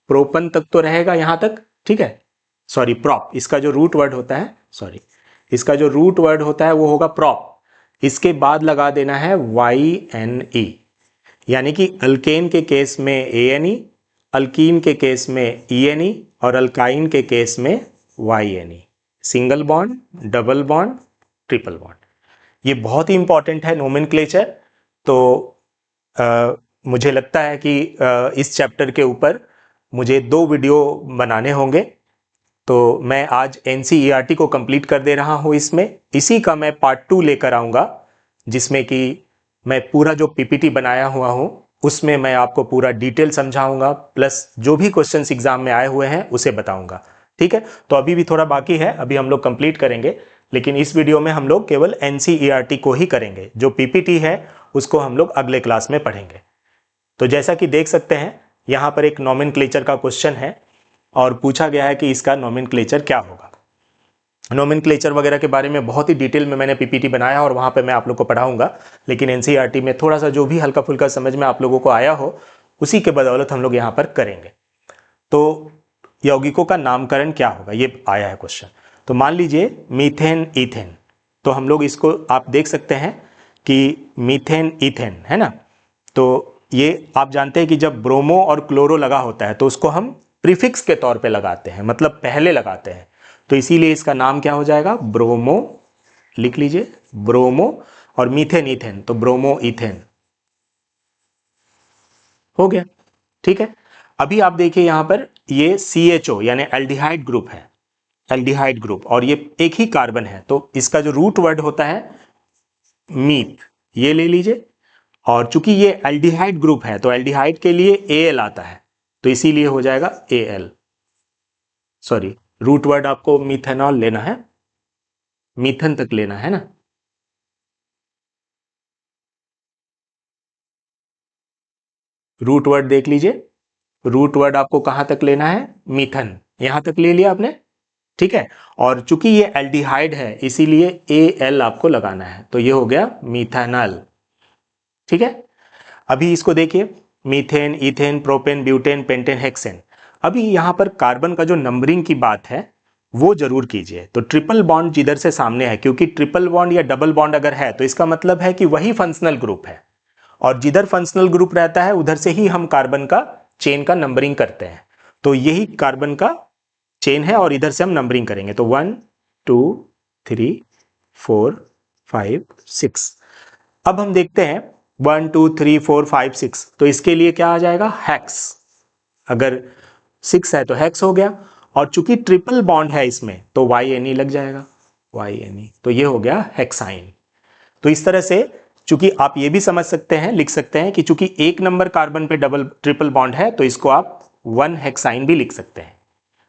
प्रोपन तक तो रहेगा यहां तक, ठीक है, सॉरी प्रॉप, इसका जो रूट वर्ड होता है, सॉरी, इसका जो रूट वर्ड होता है वो होगा प्रॉप, इसके बाद लगा देना है YNE, यानी कि अल्केन के केस में ANE, अल्कीन के केस में ENE, और अल्काइन के केस में YNE, single bond, double bond, triple bond. ये बहुत ही इंपॉर्टेंट है नोमेनक्लेचर। तो मुझे लगता है कि इस चैप्टर के ऊपर मुझे 2 वीडियो बनाने होंगे, तो मैं आज NCERT को कंप्लीट कर दे रहा हूं इसमें, इसी का मैं पार्ट 2 लेकर आऊंगा, जिसमें कि मैं पूरा जो PPT बनाया हुआ हूं उसमें मैं आपको पूरा डिटेल समझाऊंगा, प्लस जो भी क्वेश्चंस एग्जाम में आए हुए हैं उसे बताऊंगा। ठीक है, तो अभी भी थोड़ा बाकी है, अभी हम लोग कंप्लीट करेंगे, लेकिन इस वीडियो में हम लोग केवल NCERT को ही करेंगे, जो PPT है उसको हम लोग अगले क्लास में पढ़ेंगे। तो जैसा कि देख सकते हैं यहां पर एक नोमेनक्लेचर का क्वेश्चन है, और पूछा गया है कि इसका नोमेनक्लेचर क्या होगा। नोमेनक्लेचर वगैरह के बारे में बहुत ही डिटेल में मैंने PPT बनाया और वहां पे मैं आप लोग को पढ़ाऊंगा, लेकिन NCERT में थोड़ा सा जो भी हल्का फुल्का समझ में आप लोगों को आया हो उसी के बदौलत हम लोग यहाँ पर करेंगे। तो यौगिकों का नामकरण क्या होगा, ये आया है क्वेश्चन। तो मान लीजिए मीथेन, इथेन, तो हम लोग इसको आप देख सकते हैं कि मीथेन, इथेन है ना, तो ये आप जानते हैं कि जब ब्रोमो और क्लोरो लगा होता है तो उसको हम प्रीफिक्स के तौर पे लगाते हैं, मतलब पहले लगाते हैं, तो इसीलिए इसका नाम क्या हो जाएगा, ब्रोमो, लिख लीजिए ब्रोमो, और मीथेन, इथेन, तो ब्रोमो इथेन, हो गया। ठीक है, अभी आप देखिए यहां पर ये CHO यानी एल्डिहाइड ग्रुप है, एल्डिहाइड ग्रुप, और ये एक ही कार्बन है, तो इसका जो रूट वर्ड होता है मीथ, ये ले लीजिए, और चूंकि ये एल्डिहाइड ग्रुप है तो एल्डिहाइड के लिए AL आता है, तो इसीलिए हो जाएगा AL, सॉरी, रूट वर्ड आपको मिथेनॉल लेना है, मीथन तक लेना है ना, रूट वर्ड देख लीजिए, रूट वर्ड आपको कहां तक लेना है, मीथन, यहां तक ले लिया आपने, ठीक है, और चूंकि ये एल्डिहाइड है इसीलिए AL आपको लगाना है, तो ये हो गया मीथेनॉल। ठीक है, अभी इसको देखिए, methane, ethane, propane, butane, pentane, hexane. अभी यहां पर कार्बन का जो नंबरिंग की बात है, वो जरूर कीजिए। तो ट्रिपल बॉन्ड जिधर से सामने है, क्योंकि ट्रिपल बॉन्ड या डबल बॉन्ड अगर है तो इसका मतलब है कि वही फंक्शनल ग्रुप है, और जिधर फंक्शनल ग्रुप रहता है उधर से ही हम कार्बन का चेन का नंबरिंग करते हैं। तो यही कार्बन का चेन है और इधर से हम नंबरिंग करेंगे। तो 1 2 3 4 5 6। अब हम देखते हैं 1 2 3 4 5 6, तो इसके लिए क्या आ जाएगा, हेक्स। अगर 6 है तो हेक्स हो गया, और चूंकि ट्रिपल बॉन्ड है इसमें तो YNE लग जाएगा, YNE, तो ये हो गया हेक्साइन। तो इस तरह से चूंकि आप ये भी समझ सकते हैं, लिख सकते हैं कि चूंकि एक नंबर कार्बन पे डबल ट्रिपल बॉन्ड है तो इसको आप 1 हेक्साइन भी लिख सकते हैं।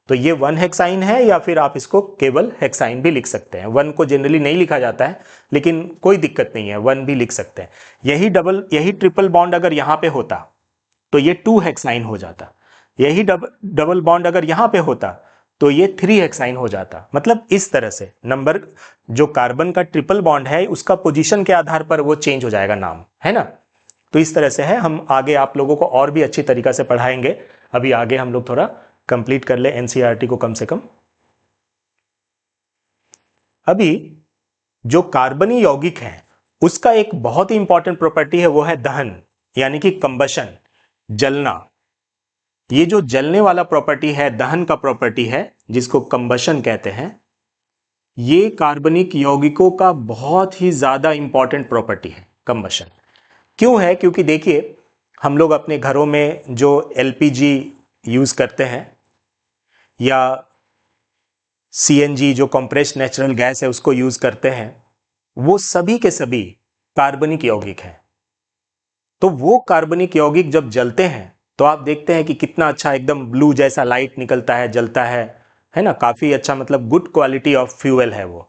तो ये 1 हेक्साइन है, या फिर आप इसको केवल हेक्साइन भी लिख सकते हैं। 1 को जनरली नहीं लिखा जाता है, लेकिन कोई दिक्कत नहीं है, 1 भी लिख सकते हैं। यही ट्रिपल बॉन्ड अगर यहां पे होता तो ये 2 हेक्साइन हो जाता। यही डबल बॉन्ड अगर यहां पे होता तो ये 3 हेक्साइन हो जाता। मतलब इस तरह से नंबर, जो कार्बन का ट्रिपल बॉन्ड है उसका पोजीशन के आधार पर वो चेंज हो जाएगा नाम, है ना। तो इस तरह से है। हम आगे आप लोगों को और भी अच्छी तरीका से पढ़ाएंगे। अभी आगे हम लोग थोड़ा कंप्लीट कर ले एनसीईआरटी को कम से कम। अभी जो कार्बनी यौगिक है उसका एक बहुत ही इंपॉर्टेंट प्रॉपर्टी है, वो है दहन, यानी कि कंबशन, जलना। ये जो जलने वाला प्रॉपर्टी है, दहन का प्रॉपर्टी है, जिसको कंबशन कहते हैं, ये कार्बनिक यौगिकों का बहुत ही ज्यादा इंपॉर्टेंट प्रॉपर्टी है कंबशन। क्यों है? क्योंकि देखिए, हम लोग अपने घरों में जो एलपीजी यूज करते हैं या सीएनजी जो कंप्रेस्ड नेचुरल गैस है उसको यूज करते हैं, वो सभी के सभी कार्बनिक यौगिक हैं। तो वो कार्बनिक यौगिक जब जलते हैं तो आप देखते हैं कि कितना अच्छा एकदम ब्लू जैसा लाइट निकलता है, जलता है ना। काफी अच्छा, मतलब गुड क्वालिटी ऑफ फ्यूल है वो।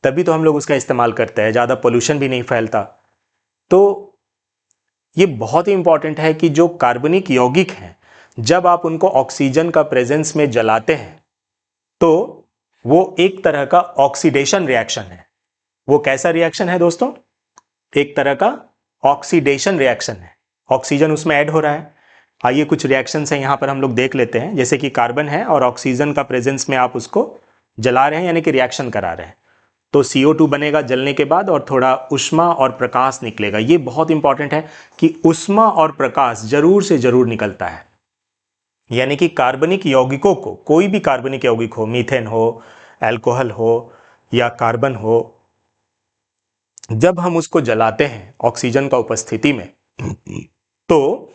तभी तो हम लोग उसका इस्तेमाल करते हैं, ज्यादा पोल्यूशन भी नहीं फैलता। तो ये बहुत ही इंपॉर्टेंट है कि जो कार्बनिक यौगिक हैं, जब आप उनको ऑक्सीजन का प्रेजेंस में जलाते हैं तो वो एक तरह का ऑक्सीडेशन रिएक्शन है। वो कैसा रिएक्शन है दोस्तों? एक तरह का ऑक्सीडेशन रिएक्शन है। ऑक्सीजन उसमें ऐड हो रहा है। आइए कुछ रिएक्शंस हैं यहां पर हम लोग देख लेते हैं। जैसे कि कार्बन है और ऑक्सीजन का प्रेजेंस में आप उसको जला रहे हैं, यानी कि रिएक्शन करा रहे हैं, तो CO2 बनेगा जलने के बाद, और थोड़ा उष्मा और प्रकाश निकलेगा। ये बहुत इंपॉर्टेंट है कि उष्मा और प्रकाश जरूर से जरूर निकलता है। यानी कि कार्बनिक यौगिकों को, कोई भी कार्बनिक यौगिक हो, मीथेन हो, एल्कोहल हो या कार्बन हो, जब हम उसको जलाते हैं ऑक्सीजन का उपस्थिति में तो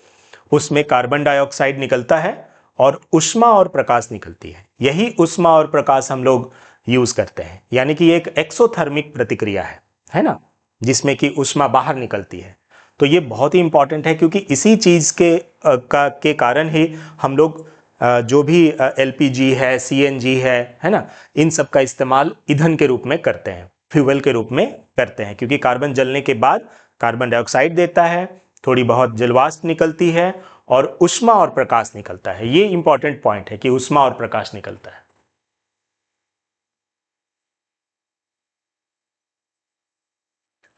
उसमें कार्बन डाइऑक्साइड निकलता है और उष्मा और प्रकाश निकलती है। यही उष्मा और प्रकाश हम लोग यूज करते हैं, यानी कि एक एक्सोथर्मिक प्रतिक्रिया है ना, जिसमें कि उष्मा बाहर निकलती है। तो ये बहुत ही इंपॉर्टेंट है, क्योंकि इसी चीज के कारण ही हम लोग जो भी एलपीजी है, सीएनजी है ना, इन सब का इस्तेमाल ईंधन के रूप में करते हैं, फ्यूल के रूप में करते हैं। क्योंकि कार्बन जलने के बाद कार्बन डाइऑक्साइड देता है, थोड़ी बहुत जलवाष्प निकलती है और उष्मा और प्रकाश निकलता है। ये इंपॉर्टेंट पॉइंट है कि उष्मा और प्रकाश निकलता है।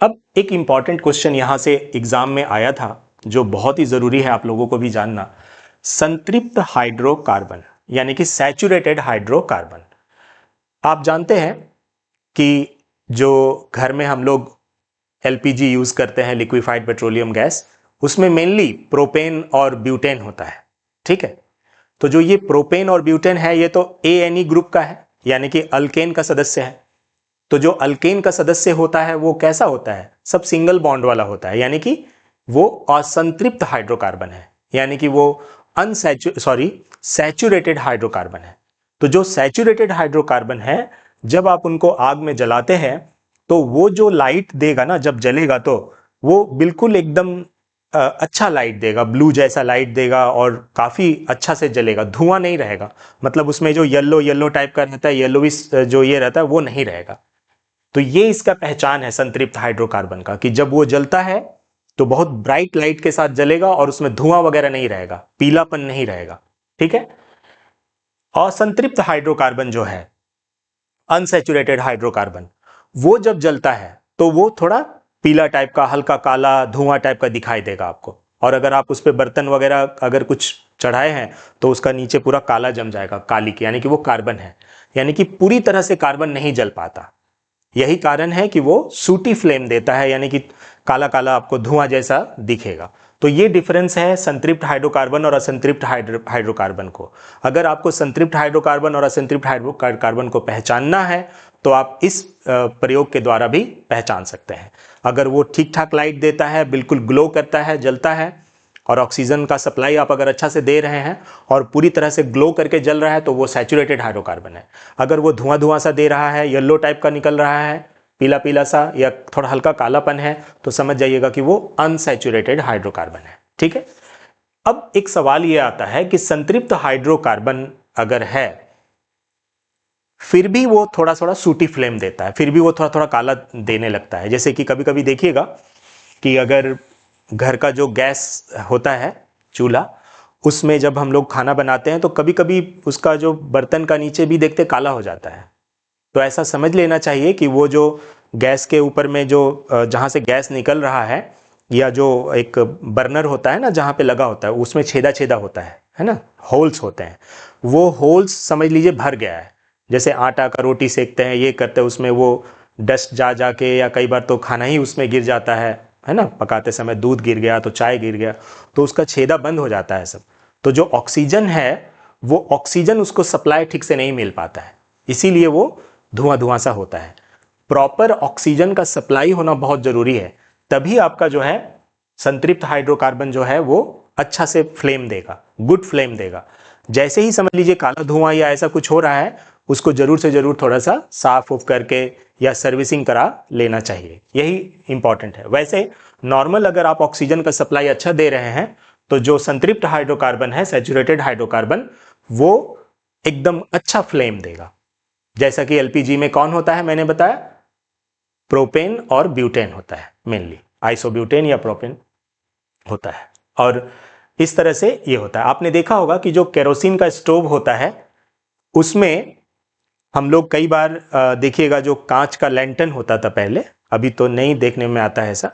अब एक इंपॉर्टेंट क्वेश्चन यहां से एग्जाम में आया था, जो बहुत ही जरूरी है आप लोगों को भी जानना। संतृप्त हाइड्रोकार्बन, यानी कि सैचुरेटेड हाइड्रोकार्बन। आप जानते हैं कि जो घर में हम लोग एलपीजी यूज करते हैं, लिक्विफाइड पेट्रोलियम गैस, उसमें मेनली प्रोपेन और ब्यूटेन होता है, ठीक है। तो जो ये प्रोपेन और ब्यूटेन है, ये तो ANE ग्रुप का है, यानी कि अल्केन का सदस्य है। तो जो अल्केन का सदस्य होता है वो कैसा होता है? सब सिंगल बॉन्ड वाला होता है, यानी कि वो असंतृप्त हाइड्रोकार्बन है, यानी कि वो सैचुरेटेड हाइड्रोकार्बन है। तो जो सैचुरेटेड हाइड्रोकार्बन है, जब आप उनको आग में जलाते हैं तो वो जो लाइट देगा ना, जब जलेगा तो वो बिल्कुल एकदम अच्छा लाइट देगा, ब्लू जैसा लाइट देगा और काफी अच्छा से जलेगा, धुआं नहीं रहेगा। मतलब उसमें जो येलो टाइप का रहता है, येलोविश जो ये रहता है, वो नहीं रहेगा। तो ये इसका पहचान है संतृप्त हाइड्रोकार्बन का, कि जब वो जलता है तो बहुत ब्राइट लाइट के साथ जलेगा और उसमें धुआं वगैरह नहीं रहेगा, पीलापन नहीं रहेगा, ठीक है। असंतृप्त हाइड्रोकार्बन जो है, अनसैचुरेटेड हाइड्रोकार्बन, वो जब जलता है तो वो थोड़ा पीला टाइप का, हल्का काला धुआं टाइप का दिखाई देगा आपको, और अगर आप उस पर बर्तन वगैरह अगर कुछ चढ़ाए हैं तो उसका नीचे पूरा काला जम जाएगा, काली की, यानी कि वो कार्बन है, यानी कि पूरी तरह से कार्बन नहीं जल पाता। यही कारण है कि वो सूटी फ्लेम देता है, यानी कि काला काला आपको धुआं जैसा दिखेगा। तो ये डिफरेंस है संतृप्त हाइड्रोकार्बन और असंतृप्त हाइड्रोकार्बन को। अगर आपको संतृप्त हाइड्रोकार्बन और असंतृप्त हाइड्रोकार्बन को पहचानना है तो आप इस प्रयोग के द्वारा भी पहचान सकते हैं। अगर वो ठीक ठाक लाइट देता है, बिल्कुल ग्लो करता है, जलता है, और ऑक्सीजन का सप्लाई आप अगर अच्छा से दे रहे हैं और पूरी तरह से ग्लो करके जल रहा है तो वो सैचुरेटेड हाइड्रोकार्बन है। अगर वो धुआं धुआं सा दे रहा है, येलो टाइप का निकल रहा है, पीला पीला सा, या थोड़ा हल्का कालापन है, तो समझ जाइएगा कि वो अनसैचुरेटेड हाइड्रोकार्बन है। ठीक है। अब एक सवाल ये आता है कि संतृप्त हाइड्रोकार्बन अगर है फिर भी वो थोड़ा थोड़ा सूटी फ्लेम देता है, फिर भी वो थोड़ा थोड़ा काला देने लगता है। जैसे कि कभी कभी देखिएगा कि अगर घर का जो गैस होता है, चूल्हा, उसमें जब हम लोग खाना बनाते हैं तो कभी कभी उसका जो बर्तन का नीचे भी देखते काला हो जाता है। तो ऐसा समझ लेना चाहिए कि वो जो गैस के ऊपर में जो जहाँ से गैस निकल रहा है, या जो एक बर्नर होता है ना जहाँ पे लगा होता है, उसमें छेदा छेदा होता है ना, होल्स होते हैं, वो होल्स समझ लीजिए भर गया है। जैसे आटा का रोटी सेकते हैं, ये करते हैं, उसमें वो डस्ट जा जाके, या कई बार तो खाना ही उसमें गिर जाता है ना, पकाते समय दूध गिर गया तो चाय गिर गया, तो उसका छेदा बंद हो जाता है सब। तो जो ऑक्सीजन है वो ऑक्सीजन उसको सप्लाई ठीक से नहीं मिल पाता है, इसीलिए वो धुआं धुआं सा होता है। प्रॉपर ऑक्सीजन का सप्लाई होना बहुत जरूरी है, तभी आपका जो है संतृप्त हाइड्रोकार्बन जो है वो अच्छा से फ्लेम देगा, गुड फ्लेम देगा। जैसे ही समझ लीजिए काला धुआं या ऐसा कुछ हो रहा है, उसको जरूर से जरूर थोड़ा सा साफ उफ करके या सर्विसिंग करा लेना चाहिए, यही इंपॉर्टेंट है। वैसे नॉर्मल अगर आप ऑक्सीजन का सप्लाई अच्छा दे रहे हैं तो जो संतृप्त हाइड्रोकार्बन है, सैचुरेटेड हाइड्रोकार्बन, वो एकदम अच्छा फ्लेम देगा। जैसा कि एलपीजी में कौन होता है, मैंने बताया प्रोपेन और ब्यूटेन होता है, मेनली आइसोब्यूटेन या प्रोपेन होता है। और इस तरह से ये होता है। आपने देखा होगा कि जो केरोसिन का स्टोव होता है उसमें हम लोग कई बार देखिएगा, जो कांच का लैंटर्न होता था पहले, अभी तो नहीं देखने में आता है ऐसा,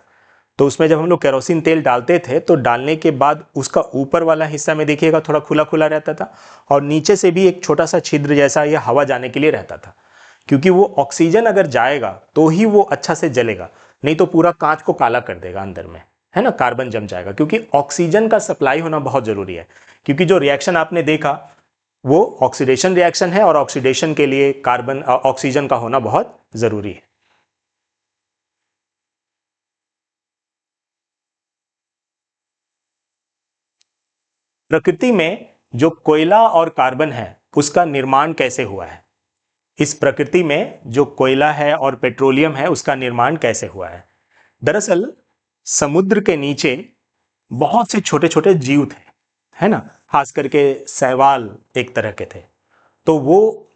तो उसमें जब हम लोग केरोसिन तेल डालते थे तो डालने के बाद उसका ऊपर वाला हिस्सा में देखिएगा थोड़ा खुला खुला रहता था, और नीचे से भी एक छोटा सा छिद्र जैसा या हवा जाने के लिए रहता था, क्योंकि वो ऑक्सीजन अगर जाएगा तो ही वो अच्छा से जलेगा, नहीं तो पूरा कांच को काला कर देगा अंदर में, है ना, कार्बन जम जाएगा। क्योंकि ऑक्सीजन का सप्लाई होना बहुत जरूरी है, क्योंकि जो रिएक्शन आपने देखा वो ऑक्सीडेशन रिएक्शन है, और ऑक्सीडेशन के लिए कार्बन ऑक्सीजन का होना बहुत जरूरी है। प्रकृति में जो कोयला और कार्बन है उसका निर्माण कैसे हुआ है, इस प्रकृति में जो कोयला है और पेट्रोलियम है उसका निर्माण कैसे हुआ है। दरअसल समुद्र के नीचे बहुत से छोटे छोटे जीव थे, है ना, खास करके शैवाल एक तरह के थे। तो वो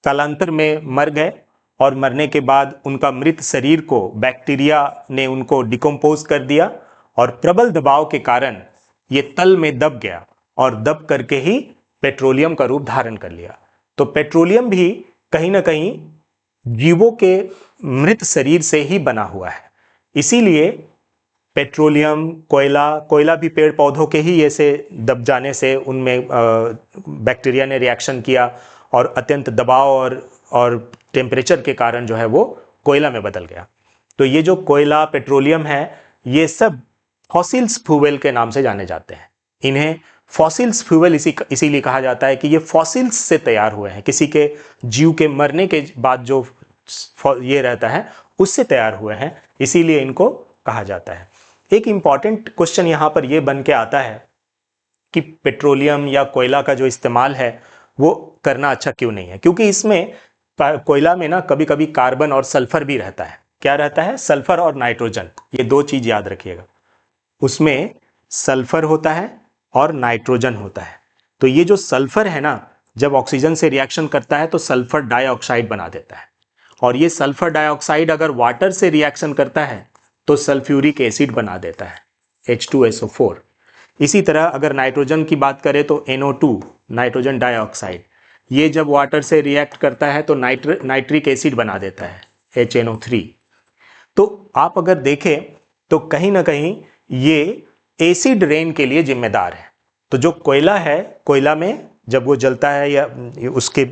कालांतर में मर गए, और मरने के बाद उनका मृत शरीर को बैक्टीरिया ने उनको डिकम्पोज कर दिया, और प्रबल दबाव के कारण ये तल में दब गया, और दब करके ही पेट्रोलियम का रूप धारण कर लिया। तो पेट्रोलियम भी कहीं ना कहीं जीवों के मृत शरीर से ही बना हुआ है। इसीलिए पेट्रोलियम, कोयला भी पेड़ पौधों के ही ऐसे दब जाने से उनमें बैक्टीरिया ने रिएक्शन किया, और अत्यंत दबाव और टेम्परेचर के कारण जो है वो कोयला में बदल गया। तो ये जो कोयला, पेट्रोलियम है, ये सब फॉसिल्स फ्यूल के नाम से जाने जाते हैं। इन्हें फॉसिल्स फ्यूल इसीलिए कहा जाता है कि ये फॉसिल्स से तैयार हुए हैं, किसी के जीव के मरने के बाद जो ये रहता है उससे तैयार हुए हैं, इसीलिए इनको कहा जाता है। एक इंपॉर्टेंट क्वेश्चन यहां पर यह बन के आता है कि पेट्रोलियम या कोयला का जो इस्तेमाल है वो करना अच्छा क्यों नहीं है, क्योंकि इसमें कोयला में ना कभी कभी कार्बन और सल्फर भी रहता है। क्या रहता है? सल्फर और नाइट्रोजन, ये दो चीज याद रखिएगा। उसमें सल्फर होता है और नाइट्रोजन होता है। तो ये जो सल्फर है ना, जब ऑक्सीजन से रिएक्शन करता है तो सल्फर डाइऑक्साइड बना देता है, और ये सल्फर डाइऑक्साइड अगर वाटर से रिएक्शन करता है तो सल्फ्यूरिक एसिड बना देता है, H2SO4। इसी तरह अगर नाइट्रोजन की बात करें तो NO2, नाइट्रोजन डाइऑक्साइड, ये जब वाटर से रिएक्ट करता है तो नाइट्रिक एसिड बना देता है, HNO3। तो आप अगर देखें तो कहीं ना कहीं ये एसिड रेन के लिए जिम्मेदार है। तो जो कोयला है, कोयला में जब वो जलता है या उसके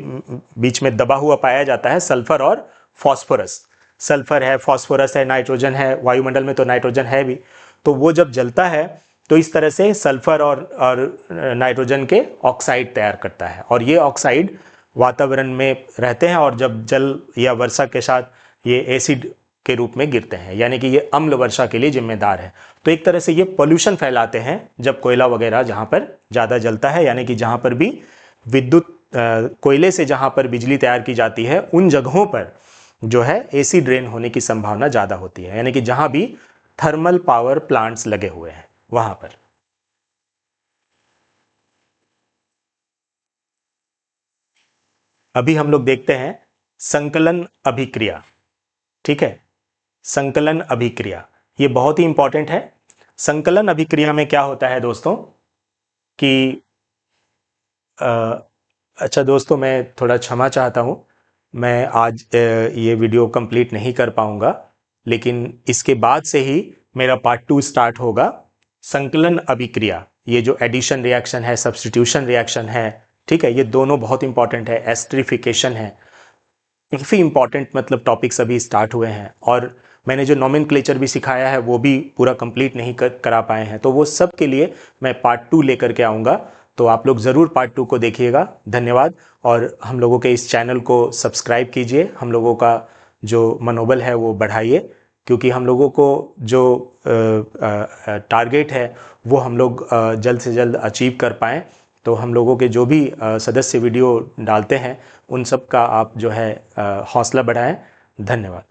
बीच में दबा हुआ पाया जाता है सल्फर और फॉस्फोरस, सल्फर है, फॉस्फोरस है, नाइट्रोजन है, वायुमंडल में तो नाइट्रोजन है भी, तो वो जब जलता है तो इस तरह से सल्फर और नाइट्रोजन के ऑक्साइड तैयार करता है, और ये ऑक्साइड वातावरण में रहते हैं और जब जल या वर्षा के साथ ये एसिड के रूप में गिरते हैं, यानी कि ये अम्ल वर्षा के लिए जिम्मेदार है। तो एक तरह से ये पोल्यूशन फैलाते हैं जब कोयला वगैरह जहाँ पर ज़्यादा जलता है, यानी कि जहाँ पर भी विद्युत कोयले से जहाँ पर बिजली तैयार की जाती है उन जगहों पर जो है एसिड रेन होने की संभावना ज़्यादा होती है, यानी कि जहाँ भी थर्मल पावर प्लांट्स लगे हुए हैं वहाँ पर। अभी हम लोग देखते हैं संकलन अभिक्रिया। ठीक है, संकलन अभिक्रिया ये बहुत ही इंपॉर्टेंट है। संकलन अभिक्रिया में क्या होता है दोस्तों कि अच्छा दोस्तों, मैं थोड़ा क्षमा चाहता हूँ, मैं आज ये वीडियो कंप्लीट नहीं कर पाऊंगा, लेकिन इसके बाद से ही मेरा पार्ट 2 स्टार्ट होगा। संकलन अभिक्रिया, ये जो एडिशन रिएक्शन है, सब्स्टिट्यूशन रिएक्शन है, ठीक है, ये दोनों बहुत इंपॉर्टेंट है। एस्टरिफिकेशन है, काफ़ी इंपॉर्टेंट मतलब टॉपिक्स अभी स्टार्ट हुए हैं, और मैंने जो नॉमेनक्लेचर भी सिखाया है वो भी पूरा कंप्लीट नहीं करा पाए हैं, तो वो सब के लिए मैं पार्ट 2 लेकर के आऊँगा, तो आप लोग ज़रूर पार्ट 2 को देखिएगा। धन्यवाद, और हम लोगों के इस चैनल को सब्सक्राइब कीजिए, हम लोगों का जो मनोबल है वो बढ़ाइए, क्योंकि हम लोगों को जो टारगेट है वो हम लोग जल्द से जल्द अचीव कर पाएँ। तो हम लोगों के जो भी सदस्य वीडियो डालते हैं उन सब का आप जो है हौसला बढ़ाएं। धन्यवाद।